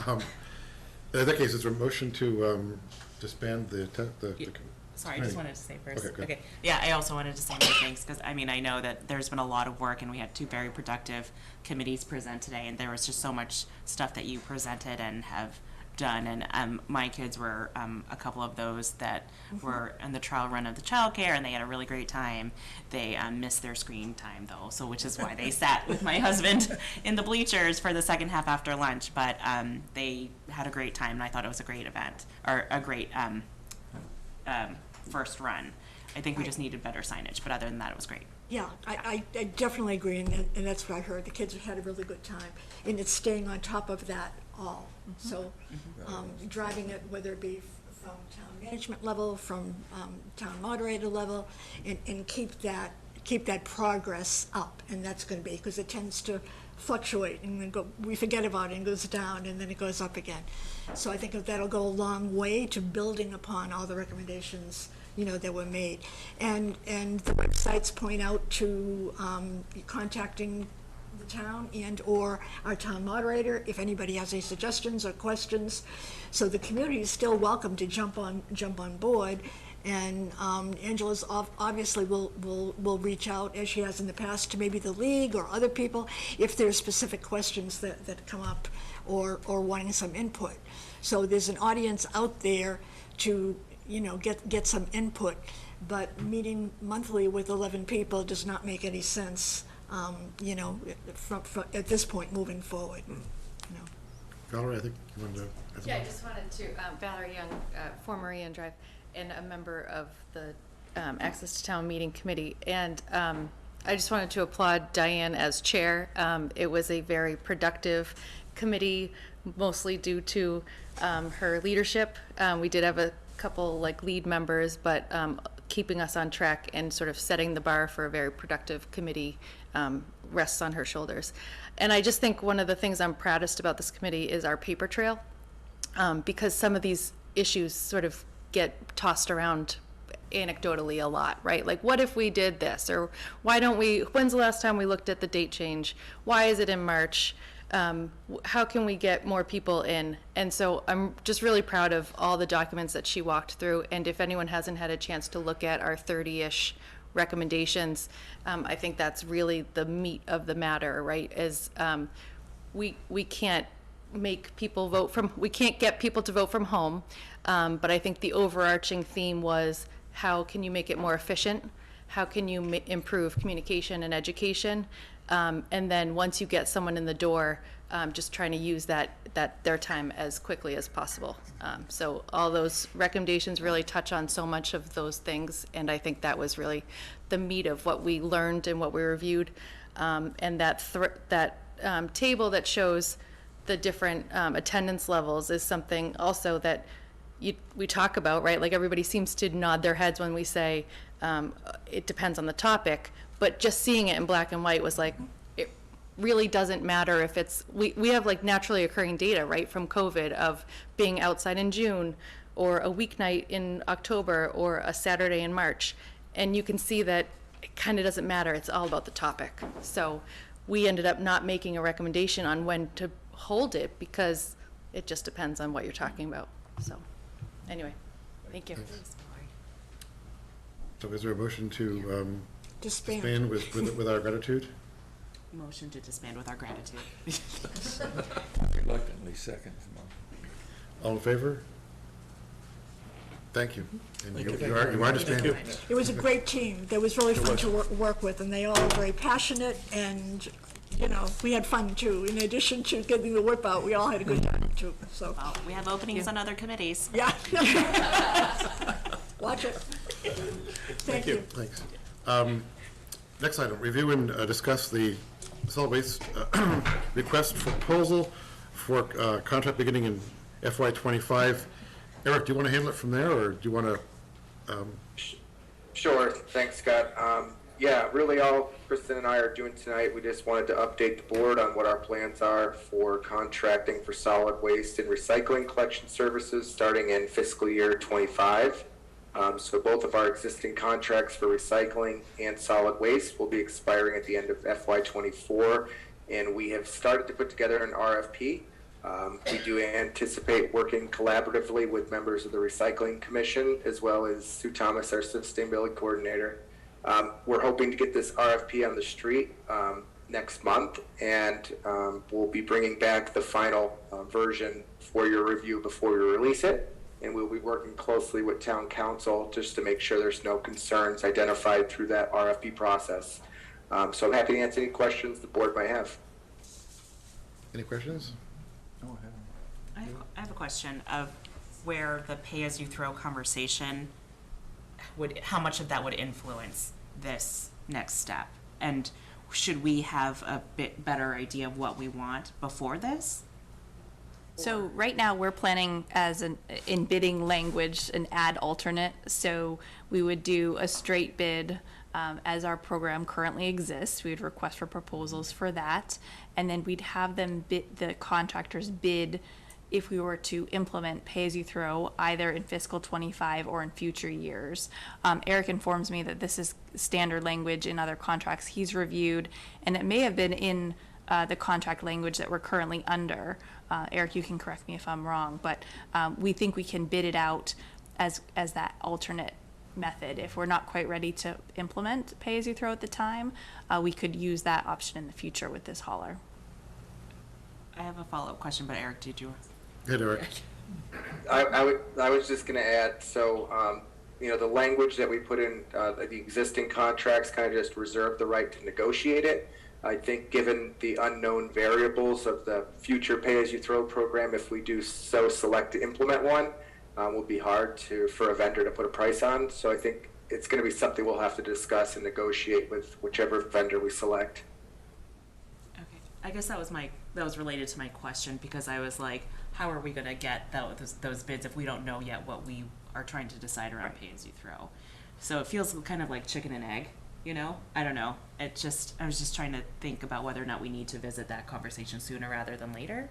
In that case, is there a motion to disband the Sorry, I just wanted to say first. Okay. Yeah, I also wanted to say my thanks, because I know that there's been a lot of work, and we had 2 very productive committees present today, and there was just so much stuff that you presented and have done, and my kids were a couple of those that were in the trial run of the childcare, and they had a really great time. They missed their screen time though, so which is why they sat with my husband in the bleachers for the second half after lunch. But they had a great time, and I thought it was a great event, or a great first run. I think we just needed better signage, but other than that, it was great. Yeah, I definitely agree, and that's what I heard. The kids had a really good time, and it's staying on top of that all. So driving it, whether it be from town management level, from town moderator level, and keep that progress up, and that's going to be, because it tends to fluctuate, and then we forget about it, and goes down, and then it goes up again. So I think that'll go a long way to building upon all the recommendations that were made. And the websites point out to contacting the town and or our town moderator if anybody has any suggestions or questions. So the community is still welcome to jump on board. And Angela's obviously will reach out, as she has in the past, to maybe the league or other people if there's specific questions that come up or wanting some input. So there's an audience out there to get some input, but meeting monthly with 11 people does not make any sense, from at this point moving forward. Valerie, I think you wanted to. Yeah, I just wanted to, Valerie Young, former Ian Drive, and a member of the Access to Town Meeting Committee. And I just wanted to applaud Diane as chair. It was a very productive committee, mostly due to her leadership. We did have a couple lead members, but keeping us on track and sort of setting the bar for a very productive committee rests on her shoulders. And I just think one of the things I'm proudest about this committee is our paper trail, because some of these issues sort of get tossed around anecdotally a lot, right? Like, what if we did this? Or why don't we, when's the last time we looked at the date change? Why is it in March? How can we get more people in? And so I'm just really proud of all the documents that she walked through. And if anyone hasn't had a chance to look at our 30-ish recommendations, I think that's really the meat of the matter, right? Is we can't make people vote from, we can't get people to vote from home, but I think the overarching theme was, how can you make it more efficient? how can you improve communication and education? And then once you get someone in the door, just trying to use their time as quickly as possible. So all those recommendations really touch on so much of those things, and I think that was really the meat of what we learned and what we reviewed. And that table that shows the different attendance levels is something also that we talk about, right? Like everybody seems to nod their heads when we say it depends on the topic, but just seeing it in black and white was like, it really doesn't matter if it's, we have like naturally occurring data, right, from COVID of being outside in June or a weeknight in October or a Saturday in March. And you can see that it kind of doesn't matter. It's all about the topic. So we ended up not making a recommendation on when to hold it because it just depends on what you're talking about. So anyway, thank you. So is there a motion to Disband. disband with our gratitude? Motion to disband with our gratitude. Reluctantly second. All in favor? Thank you. And Thank you. you are disbanded. It was a great team. That was really fun to work with, and they all were very passionate, and, you know, we had fun too. In addition to getting the whip out, we all had a good time too, so. Well, we have openings on other committees. Yeah. Watch it. Thank you. Thanks. Next item, review and discuss the solid waste request for proposal for contract beginning in FY '25. Eric, do you want to handle it from there, or do you want to? Sure, thanks, Scott. Yeah, really all Kristen and I are doing tonight, we just wanted to update the board on what our plans are for contracting for solid waste and recycling collection services starting in fiscal year '25. So both of our existing contracts for recycling and solid waste will be expiring at the end of FY '24, and we have started to put together an RFP. We do anticipate working collaboratively with members of the Recycling Commission, as well as Sue Thomas, our Sustainability Coordinator. We're hoping to get this RFP on the street next month, and we'll be bringing back the final version for your review before we release it. And we'll be working closely with Town Council just to make sure there's no concerns identified through that RFP process. So I'm happy to answer any questions the board might have. Any questions? I have a question of where the pay-as-you-throw conversation how much of that would influence this next step? And should we have a bit better idea of what we want before this? So right now, we're planning in bidding language, an ad alternate. So we would do a straight bid as our program currently exists. We would request for proposals for that. And then we'd have them the contractors bid if we were to implement pay-as-you-throw either in fiscal '25 or in future years. Eric informs me that this is standard language in other contracts he's reviewed, and it may have been in the contract language that we're currently under. Eric, you can correct me if I'm wrong, but we think we can bid it out as that alternate method. If we're not quite ready to implement pay-as-you-throw at the time, we could use that option in the future with this hauler. I have a follow-up question, but Eric, did you? Hey, Eric. I was just going to add, so, you know, the language that we put in the existing contracts kind of just reserve the right to negotiate it. I think given the unknown variables of the future pay-as-you-throw program, if we do so select to implement one, will be hard for a vendor to put a price on. So I think it's going to be something we'll have to discuss and negotiate with whichever vendor we select. Okay, I guess that was related to my question, because I was like, how are we going to get those bids if we don't know yet what we are trying to decide around pay-as-you-throw? So it feels kind of like chicken and egg. You know, I don't know. I was just trying to think about whether or not we need to visit that conversation sooner rather than later.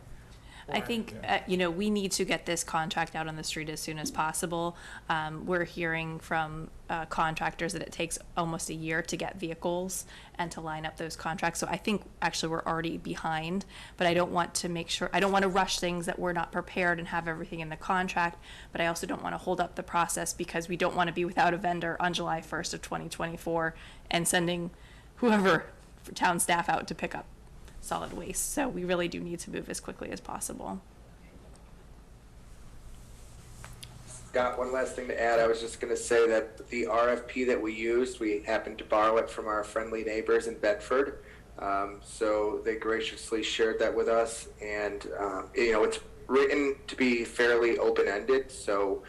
I think, you know, we need to get this contract out on the street as soon as possible. We're hearing from contractors that it takes almost a year to get vehicles and to line up those contracts. So I think actually we're already behind, but I don't want to rush things that we're not prepared and have everything in the contract, but I also don't want to hold up the process because we don't want to be without a vendor on July 1st of 2024 and sending whoever town staff out to pick up solid waste. So we really do need to move as quickly as possible. Scott, one last thing to add. I was just going to say that the RFP that we used, we happened to borrow it from our friendly neighbors in Bedford. So they graciously shared that with us, and it's written to be fairly open-ended. So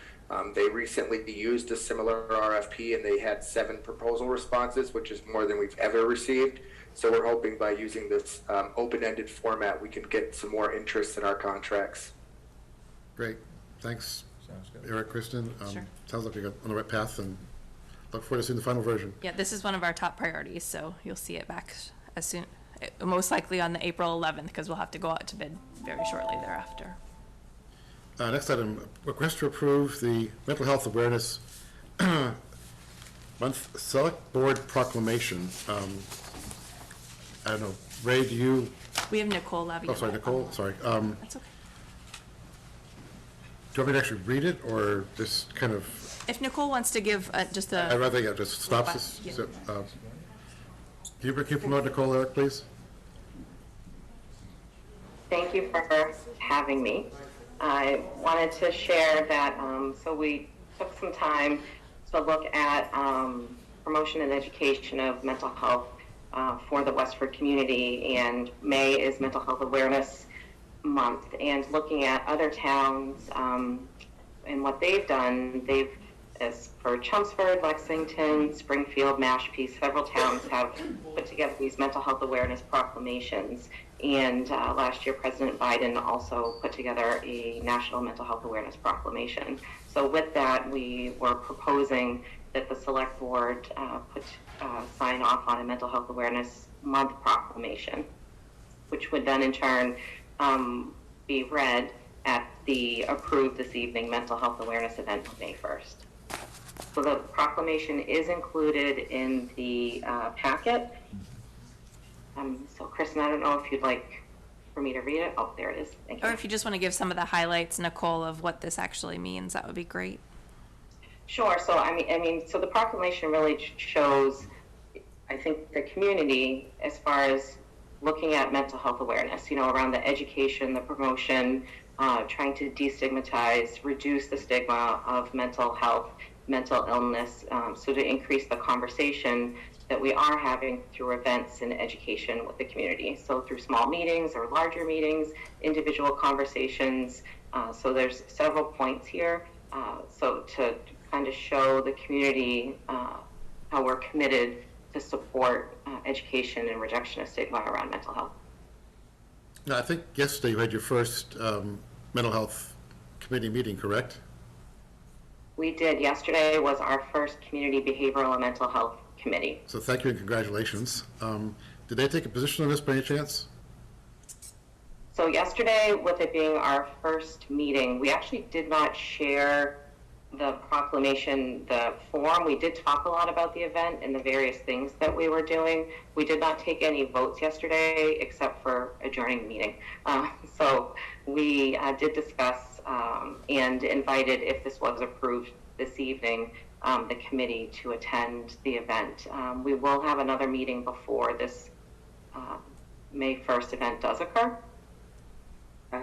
they recently used a similar RFP, and they had 7 proposal responses, which is more than we've ever received. So we're hoping by using this open-ended format, we can get some more interest in our contracts. Great, thanks. Sounds good. Eric, Kristen, Sure. sounds like we're on the right path, and look forward to seeing the final version. Yeah, this is one of our top priorities, so you'll see it back as soon, most likely on the April 11th, because we'll have to go out to bid very shortly thereafter. Next item, request to approve the Mental Health Awareness Month Select Board Proclamation. I don't know, Ray, do you, We have Nicole Laviolette. oh, sorry, Nicole, sorry. That's okay. Do you want me to actually read it, or just kind of, If Nicole wants to give just a. I'd rather, just stop this. Yeah. So, can you promote Nicole, Eric, please? Thank you for having me. I wanted to share that, so we took some time to look at promotion and education of mental health for the Westford community, and May is Mental Health Awareness Month, and looking at other towns and what they've done, as for Chelmsford, Lexington, Springfield, Mashpee, several towns have put together these mental health awareness proclamations. And last year, President Biden also put together a national mental health awareness proclamation. So with that, we were proposing that the select board sign off on a mental health awareness month proclamation, which would then in turn be read at the approved this evening mental health awareness event on May 1st. So the proclamation is included in the packet. So Kristen, I don't know if you'd like for me to read it. Oh, there it is. Thank you. Or if you just want to give some of the highlights, Nicole, of what this actually means, that would be great. Sure. So so the proclamation really shows, I think, the community as far as looking at mental health awareness, around the education, the promotion, trying to destigmatize, reduce the stigma of mental health, mental illness, so to increase the conversation that we are having through events and education with the community. So through small meetings or larger meetings, individual conversations. So there's several points here. So to kind of show the community how we're committed to support education and reduction of stigma around mental health. Now, I think yesterday you had your first mental health committee meeting, correct? We did. Yesterday was our first community behavioral and mental health committee. So thank you and congratulations. Did they take a position on this by any chance? So yesterday, with it being our first meeting, we actually did not share the proclamation, the form. We did talk a lot about the event and the various things that we were doing. We did not take any votes yesterday except for adjourning the meeting. So we did discuss and invited, if this was approved this evening, the committee to attend the event. We will have another meeting before this May 1st event does occur.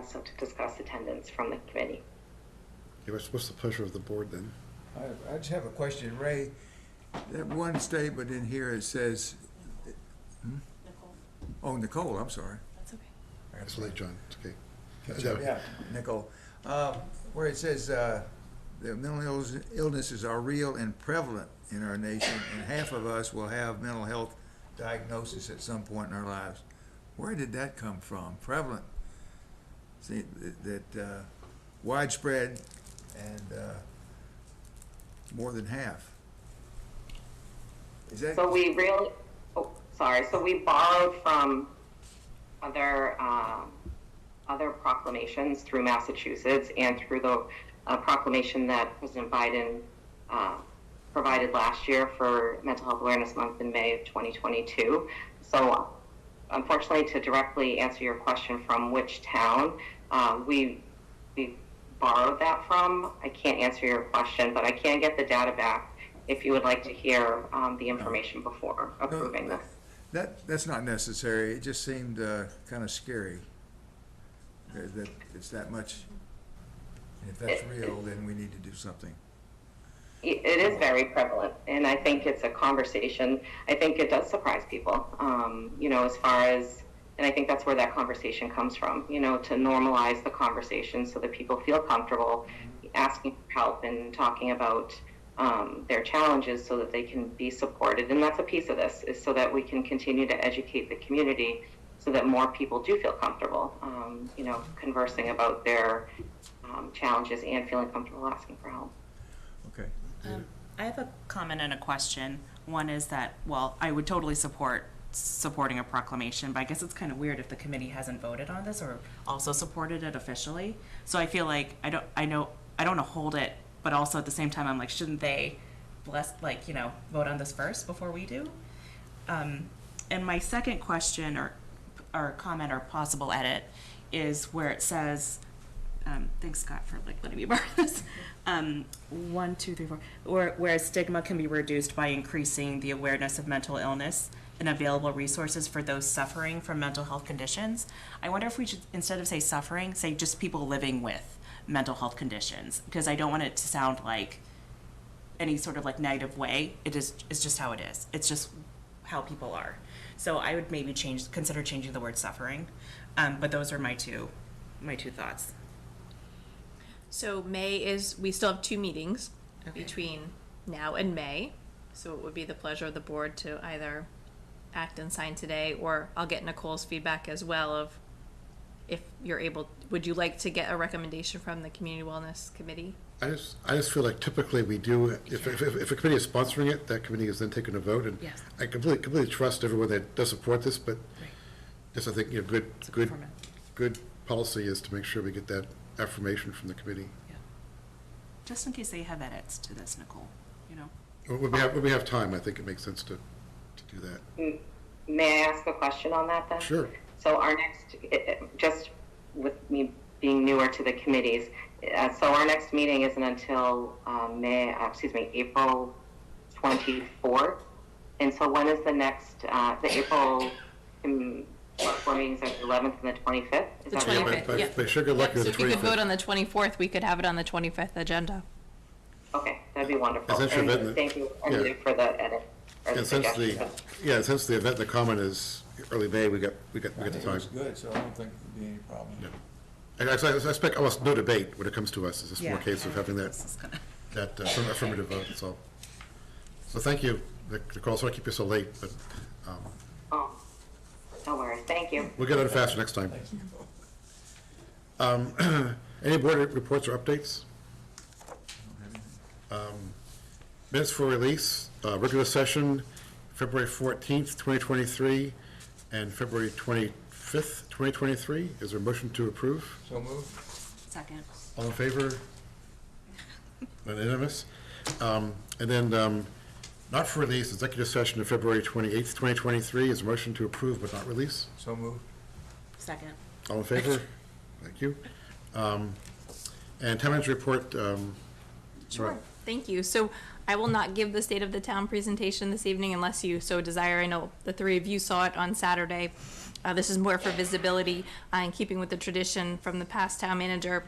So to discuss attendance from the committee. Okay, what's the pleasure of the board then? I just have a question, Ray. That one statement in here, it says, Nicole. oh, Nicole, I'm sorry. That's okay. It's late, John, it's okay. Yeah, Nicole. Where it says that mental illnesses are real and prevalent in our nation, and half of us will have mental health diagnosis at some point in our lives. Where did that come from? Prevalent. See, that widespread and more than half. Is that? So we really, so we borrowed from other proclamations through Massachusetts and through the proclamation that President Biden provided last year for Mental Health Awareness Month in May of 2022. So unfortunately, to directly answer your question from which town we borrowed that from, I can't answer your question, but I can get the data back if you would like to hear the information before approving this. That's not necessary. It just seemed kind of scary that it's that much. And if that's real, then we need to do something. It is very prevalent, and I think it's a conversation. I think it does surprise people, as far as, and I think that's where that conversation comes from, to normalize the conversation so that people feel comfortable asking for help and talking about their challenges so that they can be supported. And that's a piece of this, is so that we can continue to educate the community so that more people do feel comfortable, conversing about their challenges and feeling comfortable asking for help. Okay. I have a comment and a question. One is that, well, I would totally supporting a proclamation, but I guess it's kind of weird if the committee hasn't voted on this or also supported it officially. So I feel like I don't want to hold it, but also at the same time I'm like, shouldn't they vote on this first before we do? And my second question or comment or possible edit is where it says, thanks Scott for letting me borrow this. 1, 2, 3, 4. Where stigma can be reduced by increasing the awareness of mental illness and available resources for those suffering from mental health conditions. I wonder if we should, instead of say suffering, say just people living with mental health conditions, because I don't want it to sound like any sort of negative way. It's just how it is. It's just how people are. So I would maybe consider changing the word suffering. But those are my two thoughts. So we still have 2 meetings between now and May. So it would be the pleasure of the board to either act and sign today, or I'll get Nicole's feedback as well of if you're able, would you like to get a recommendation from the Community Wellness Committee? I just feel like typically we do, if a committee is sponsoring it, that committee is then taking a vote, and Yes. I completely trust everyone that does support this, but just I think, good policy is to make sure we get that affirmation from the committee. Yeah. Just in case they have edits to this, Nicole, When we have time, I think it makes sense to do that. May I ask a question on that then? Sure. So our next, just with me being newer to the committees, so our next meeting isn't until April 24th. And so when is the next, the April, four meetings are the 11th and the 25th? Is The that 25th, right? yeah. By sugar luck, you're So the if you could 25th. vote on the 24th, we could have it on the 25th agenda. Okay, that'd be wonderful. Essentially, And event- thank you, yeah. Anita, for the edit. Or the And since suggestion. since the event in the common is early May, we got the I think it time. was good, so I don't think there'd be any problem. Yeah. And I expect almost no debate when it comes to us. It's just more a Yeah. case of having that affirmative vote, that's all. So thank you, Nicole. Sorry to keep you so late, but Oh, no worries, thank you. we'll get on faster next time. Any board reports or updates? Minutes for release, regular session, February 14th, 2023, and February 25th, 2023. Is there a motion to approve? So moved. Second. All in favor? Unanimous. And then, not for release, executive session of February 28th, 2023. Is a motion to approve but not release? So moved. Second. All in favor? Thank you. And town manager report. Sure. Thank you. So I will not give the state of the town presentation this evening unless you so desire. I know the 3 of you saw it on Saturday. This is more for visibility in keeping with the tradition from the past town manager.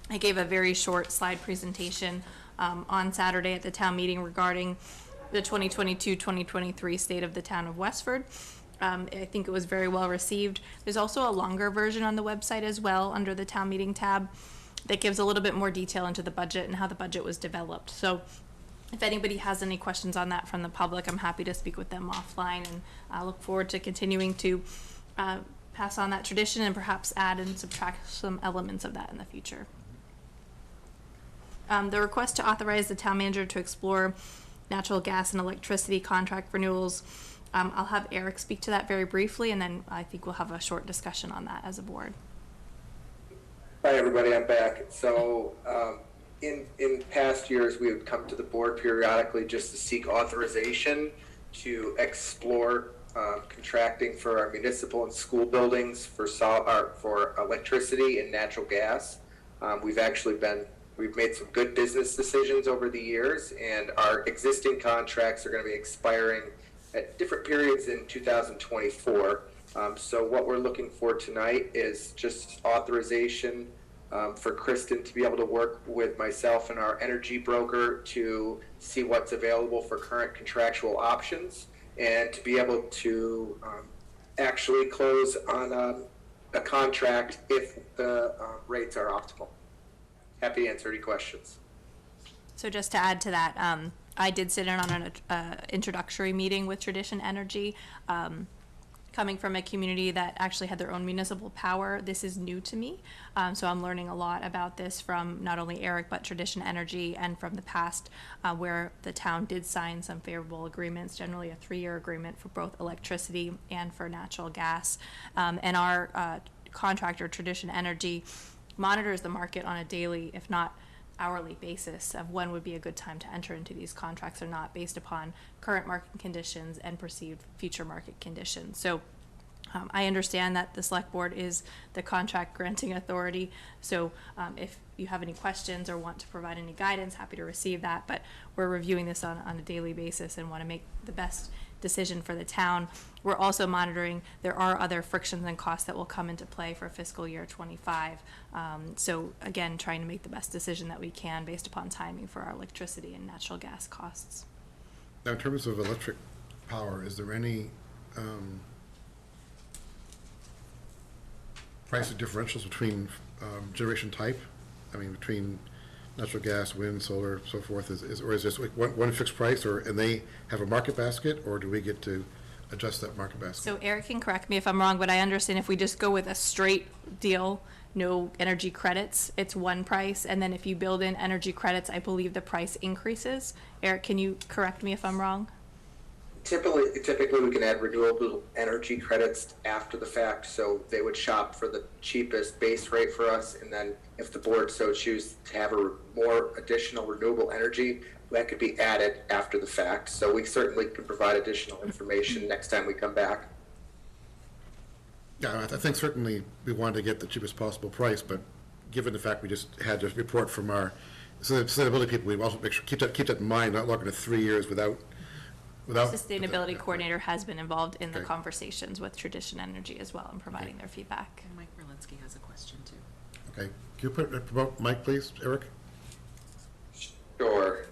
I gave a very short slide presentation on Saturday at the town meeting regarding the 2022-2023 state of the town of Westford. I think it was very well received. There's also a longer version on the website as well under the town meeting tab that gives a little bit more detail into the budget and how the budget was developed. So if anybody has any questions on that from the public, I'm happy to speak with them offline, and I look forward to continuing to pass on that tradition and perhaps add and subtract some elements of that in the future. The request to authorize the town manager to explore natural gas and electricity contract renewals. I'll have Eric speak to that very briefly, and then I think we'll have a short discussion on that as a board. Hi, everybody, I'm back. So in past years, we would come to the board periodically just to seek authorization to explore contracting for our municipal and school buildings for electricity and natural gas. We've made some good business decisions over the years, and our existing contracts are going to be expiring at different periods in 2024. So what we're looking for tonight is just authorization for Kristen to be able to work with myself and our energy broker to see what's available for current contractual options, and to be able to actually close on a contract if the rates are optimal. Happy to answer any questions. So just to add to that, I did sit in on an introductory meeting with Tradition Energy. Coming from a community that actually had their own municipal power, this is new to me. So I'm learning a lot about this from not only Eric, but Tradition Energy, and from the past where the town did sign some favorable agreements, generally a 3-year agreement for both electricity and for natural gas. And our contractor, Tradition Energy, monitors the market on a daily, if not hourly basis of when would be a good time to enter into these contracts or not, based upon current market conditions and perceived future market conditions. So I understand that the select board is the contract granting authority. So if you have any questions or want to provide any guidance, happy to receive that. But we're reviewing this on a daily basis and want to make the best decision for the town. We're also monitoring, there are other frictions and costs that will come into play for fiscal year 25. So again, trying to make the best decision that we can based upon timing for our electricity and natural gas costs. Now, in terms of electric power, is there any price differentials between generation type? I mean, between natural gas, wind, solar, so forth, or is this like one fixed price, and they have a market basket, or do we get to adjust that market basket? So Eric can correct me if I'm wrong, but I understand if we just go with a straight deal, no energy credits, it's one price, and then if you build in energy credits, I believe the price increases. Eric, can you correct me if I'm wrong? Typically we can add renewable energy credits after the fact, so they would shop for the cheapest base rate for us, and then if the board so chooses to have more additional renewable energy, that could be added after the fact. So we certainly can provide additional information next time we come back. Yeah, I think certainly we wanted to get the cheapest possible price, but given the fact we just had this report from our sustainability people, we also make sure keep that in mind, not looking at 3 years without. Sustainability coordinator has been involved in the conversations with Tradition Energy as well and providing their feedback. And Mike Berlinski has a question too. Okay, can you promote Mike, please, Eric? Sure.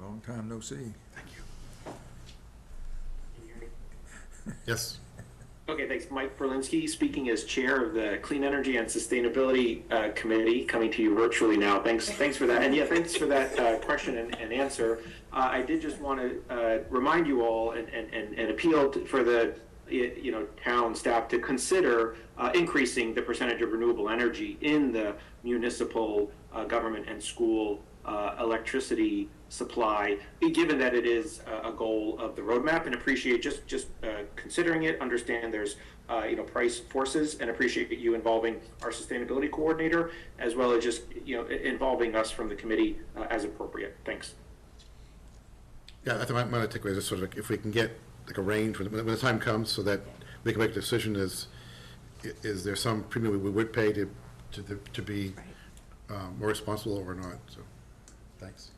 Long time no see. Thank you. Yes. Okay, thanks. Mike Berlinski, speaking as chair of the Clean Energy and Sustainability Committee, coming to you virtually now. Thanks for that. And yeah, thanks for that question and answer. I did just want to remind you all and appeal for the town staff to consider increasing the percentage of renewable energy in the municipal government and school electricity supply, given that it is a goal of the roadmap, and appreciate just considering it, understand there's price forces, and appreciate you involving our sustainability coordinator, as well as just involving us from the committee as appropriate. Thanks. Yeah, I think my takeaway is just sort of like if we can get like a range when the time comes, so that we can make a decision. Is there some premium we would pay to be more responsible or not? So, thanks.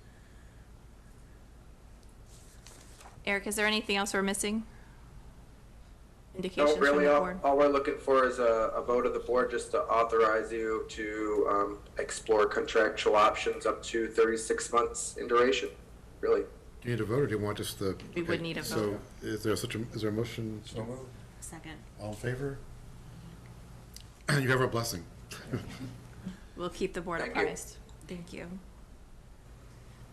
Eric, is there anything else we're missing? No, really, all we're looking for is a vote of the board just to authorize you to explore contractual options up to 36 months in duration, really. Do you need a vote, or do you want just the? We would need a vote. So is there a motion? So moved. Second. All in favor? You have our blessing. We'll keep the board apprised. Thank you.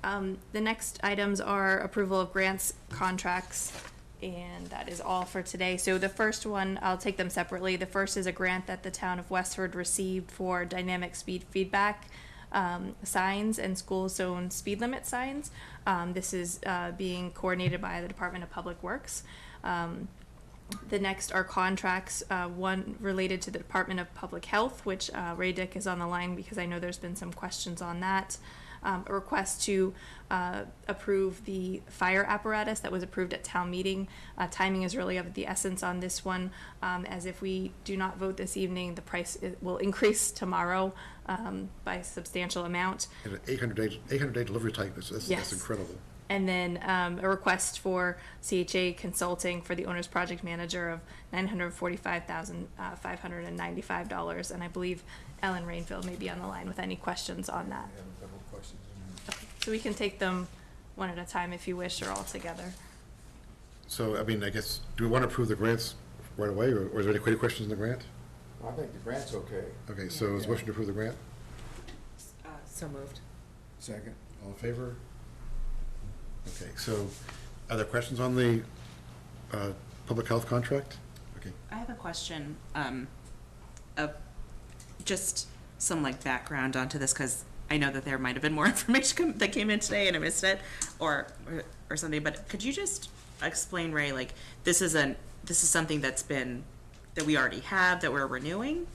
The next items are approval of grants, contracts, and that is all for today. So the first one, I'll take them separately. The first is a grant that the town of Westford received for dynamic speed feedback signs and school zone speed limit signs. This is being coordinated by the Department of Public Works. The next are contracts, one related to the Department of Public Health, which Ray Dick is on the line because I know there's been some questions on that. A request to approve the fire apparatus that was approved at town meeting. Timing is really of the essence on this one, as if we do not vote this evening, the price will increase tomorrow by a substantial amount. And an 800-day delivery time, that's incredible. And then a request for CHA consulting for the owner's project manager of $945,595. And I believe Ellen Rainfield may be on the line with any questions on that. I have a couple of questions. Okay. So we can take them one at a time if you wish, or all together. So, I mean, I guess, do we want to approve the grants right away, or is there any questions in the grant? I think the grant's okay. Okay, so is motion to approve the grant? So moved. Second. All in favor? Okay, so are there questions on the public health contract? Okay. I have a question, of just some like background onto this, because I know that there might have been more information that came in today and I missed it, or something, but could you just explain, Ray, like, this is something that we already have, that we're renewing?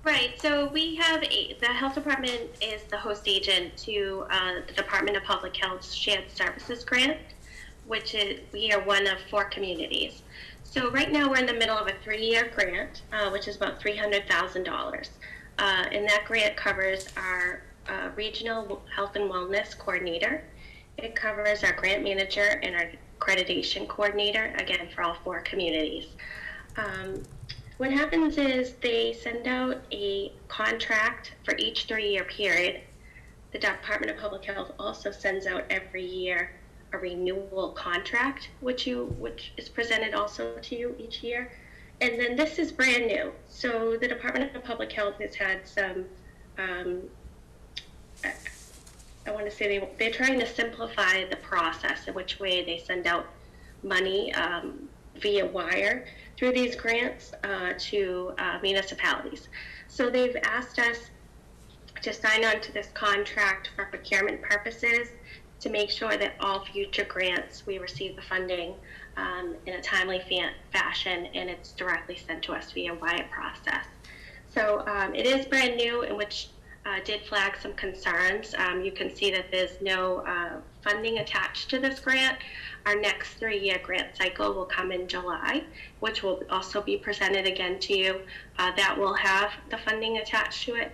Right, so we have the health department is the host agent to the Department of Public Health's Shared Services Grant, which is, we are one of 4 communities. So right now we're in the middle of a 3-year grant, which is about $300,000. And that grant covers our regional health and wellness coordinator. It covers our grant manager and our accreditation coordinator, again, for all 4 communities. What happens is they send out a contract for each 3-year period. The Department of Public Health also sends out every year a renewal contract, which is presented also to you each year. And then this is brand new. So the Department of Public Health has had some, I want to say they're trying to simplify the process in which way they send out money via wire through these grants to municipalities. So they've asked us to sign on to this contract for procurement purposes to make sure that all future grants, we receive the funding in a timely fashion, and it's directly sent to us via wire process. So it is brand new, in which did flag some concerns. You can see that there's no funding attached to this grant. Our next 3-year grant cycle will come in July, which will also be presented again to you. That will have the funding attached to it.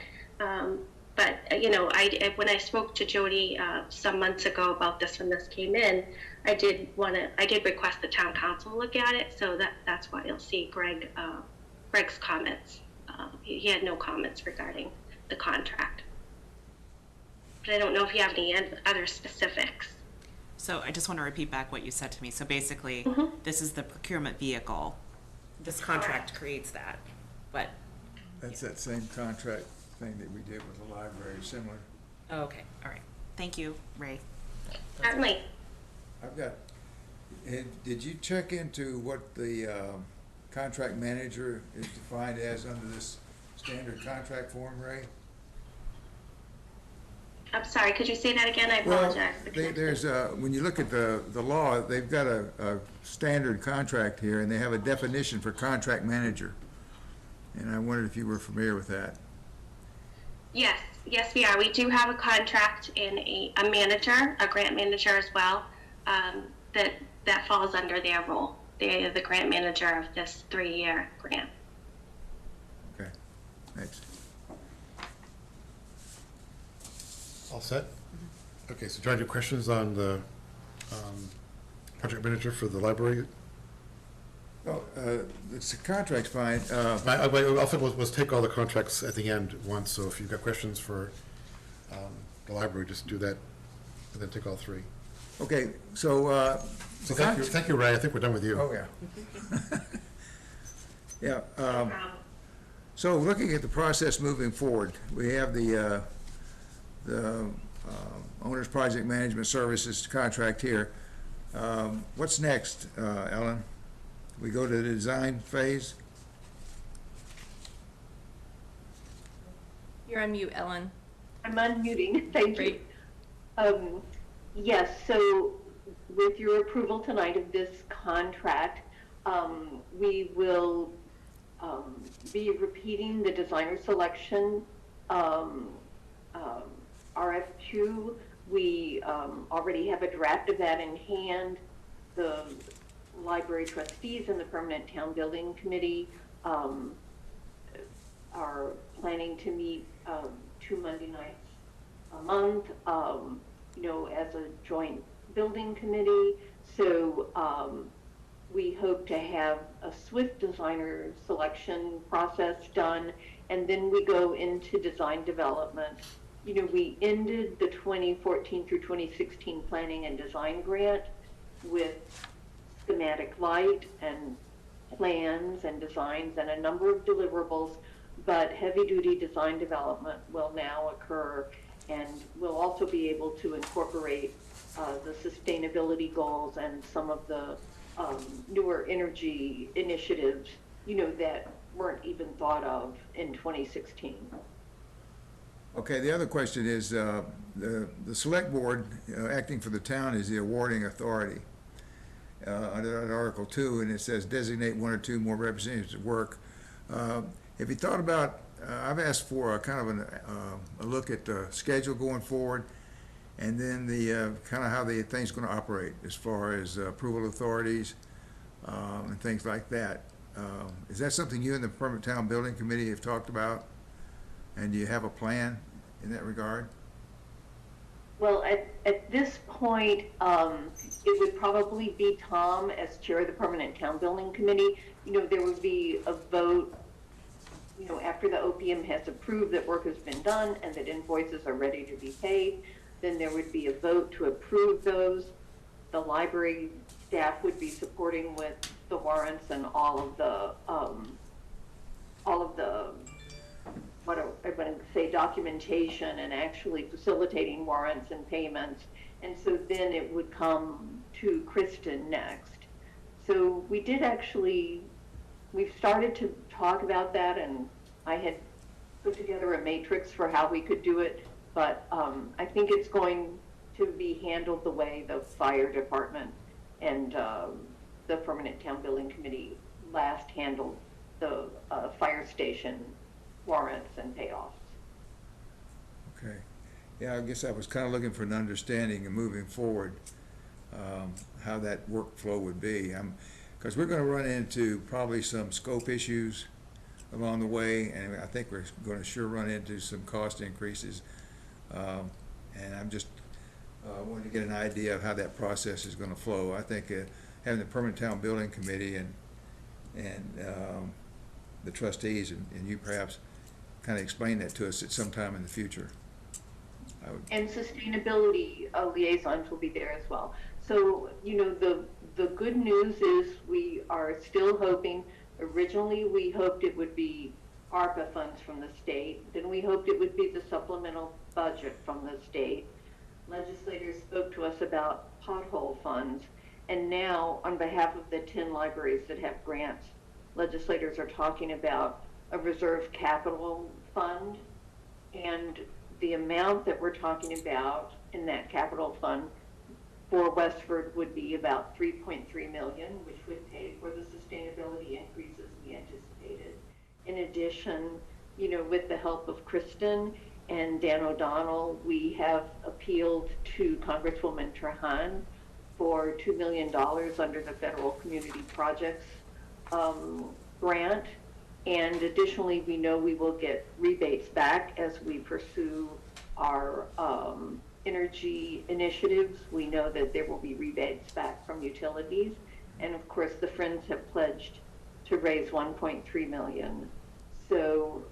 But you know, when I spoke to Jody some months ago about this when this came in, I did request the town council look at it. So that's why you'll see Greg's comments. He had no comments regarding the contract. But I don't know if you have any other specifics. So I just want to repeat back what you said to me. So basically, this is the procurement vehicle. This contract creates that, but. That's that same contract thing that we did with the library, similar. Oh, okay, all right. Thank you, Ray. Certainly. I've got, did you check into what the contract manager is defined as under this standard contract form, Ray? I'm sorry, could you say that again? I apologize. Well, there's when you look at the law, they've got a standard contract here, and they have a definition for contract manager. And I wondered if you were familiar with that. Yes, we are. We do have a contract and a manager, a grant manager as well, that falls under their role. They are the grant manager of this 3-year grant. Okay, thanks. All set? Okay, so John, your questions on the project manager for the library? Well, the contract's fine. I'll say let's take all the contracts at the end once, so if you've got questions for the library, just do that, and then take all 3. Okay, so. So thank you, Ray. I think we're done with you. Oh, yeah. Yeah. So looking at the process moving forward, we have the owner's project management services contract here. What's next, Ellen? We go to the design phase? You're on mute, Ellen. I'm unmuting, thank you. Yes, so with your approval tonight of this contract, we will be repeating the designer selection RF2. We already have a draft of that in hand. The library trustees and the permanent town building committee are planning to meet 2 Monday nights a month. as a joint building committee. So we hope to have a swift designer selection process done, and then we go into design development. We ended the 2014 through 2016 planning and design grant with schematic light and plans and designs and a number of deliverables, but heavy-duty design development will now occur, and we'll also be able to incorporate the sustainability goals and some of the newer energy initiatives, that weren't even thought of in 2016. Okay, the other question is, the select board, acting for the town, is the awarding authority. Under Article 2, and it says designate one or two more representatives to work. Have you thought about, I've asked for a kind of a look at the schedule going forward, and then the kind of how the thing's going to operate as far as approval authorities and things like that. Is that something you and the Permanent Town Building Committee have talked about? And do you have a plan in that regard? Well, at this point, it would probably be Tom as chair of the Permanent Town Building Committee. There would be a vote, after the OPM has approved that work has been done and that invoices are ready to be paid, then there would be a vote to approve those. The library staff would be supporting with the warrants and all of the what I want to say, documentation and actually facilitating warrants and payments. And so then it would come to Kristen next. So we've started to talk about that, and I had put together a matrix for how we could do it, but I think it's going to be handled the way the fire department and the Permanent Town Building Committee last handled the fire station warrants and payoffs. Okay. Yeah, I guess I was kind of looking for an understanding and moving forward, how that workflow would be. Because we're going to run into probably some scope issues along the way, and I think we're going to sure run into some cost increases. And I'm just wanting to get an idea of how that process is going to flow. I think having the Permanent Town Building Committee and the trustees and you perhaps kind of explain that to us at some time in the future. And sustainability liaisons will be there as well. So, the good news is we are still hoping, originally we hoped it would be ARPA funds from the state, then we hoped it would be the supplemental budget from the state. Legislators spoke to us about pothole funds, and now on behalf of the 10 libraries that have grants, legislators are talking about a reserve capital fund, and the amount that we're talking about in that capital fund for Westford would be about $3.3 million, which would pay for the sustainability increases we anticipated. In addition, with the help of Kristen and Dan O'Donnell, we have appealed to Congresswoman Trahan for $2 million under the Federal Community Projects grant. And additionally, we know we will get rebates back as we pursue our energy initiatives. We know that there will be rebates back from utilities. And of course, the Friends have pledged to raise $1.3 million. So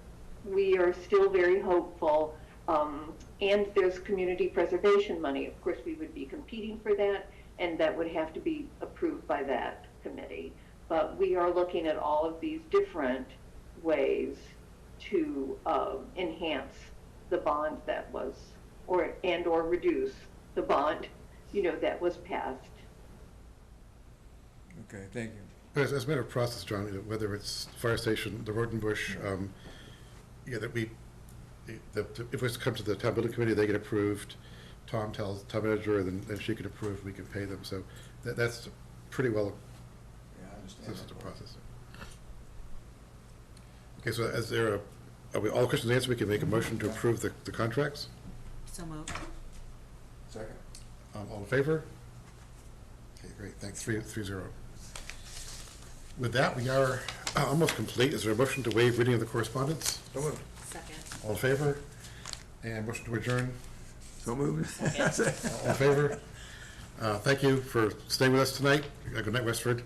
we are still very hopeful. And there's community preservation money. Of course, we would be competing for that, and that would have to be approved by that committee. But we are looking at all of these different ways to enhance the bond that was, or reduce the bond, that was passed. Okay, thank you. As a matter of process, John, whether it's fire station, the Rodenbush, if it comes to the town building committee, they get approved. Tom tells town manager, and then she can approve. We can pay them. So that's pretty well. Yeah, I understand. That's the process. Okay, so are we all questions answered? We can make a motion to approve the contracts. So moved. Second. All in favor? Okay, great. Thanks. 3-0. With that, we are almost complete. Is there a motion to waive reading of the correspondence? So moved. Second. All in favor? And motion to adjourn? So moved. All in favor? Thank you for staying with us tonight. Good night, Westford.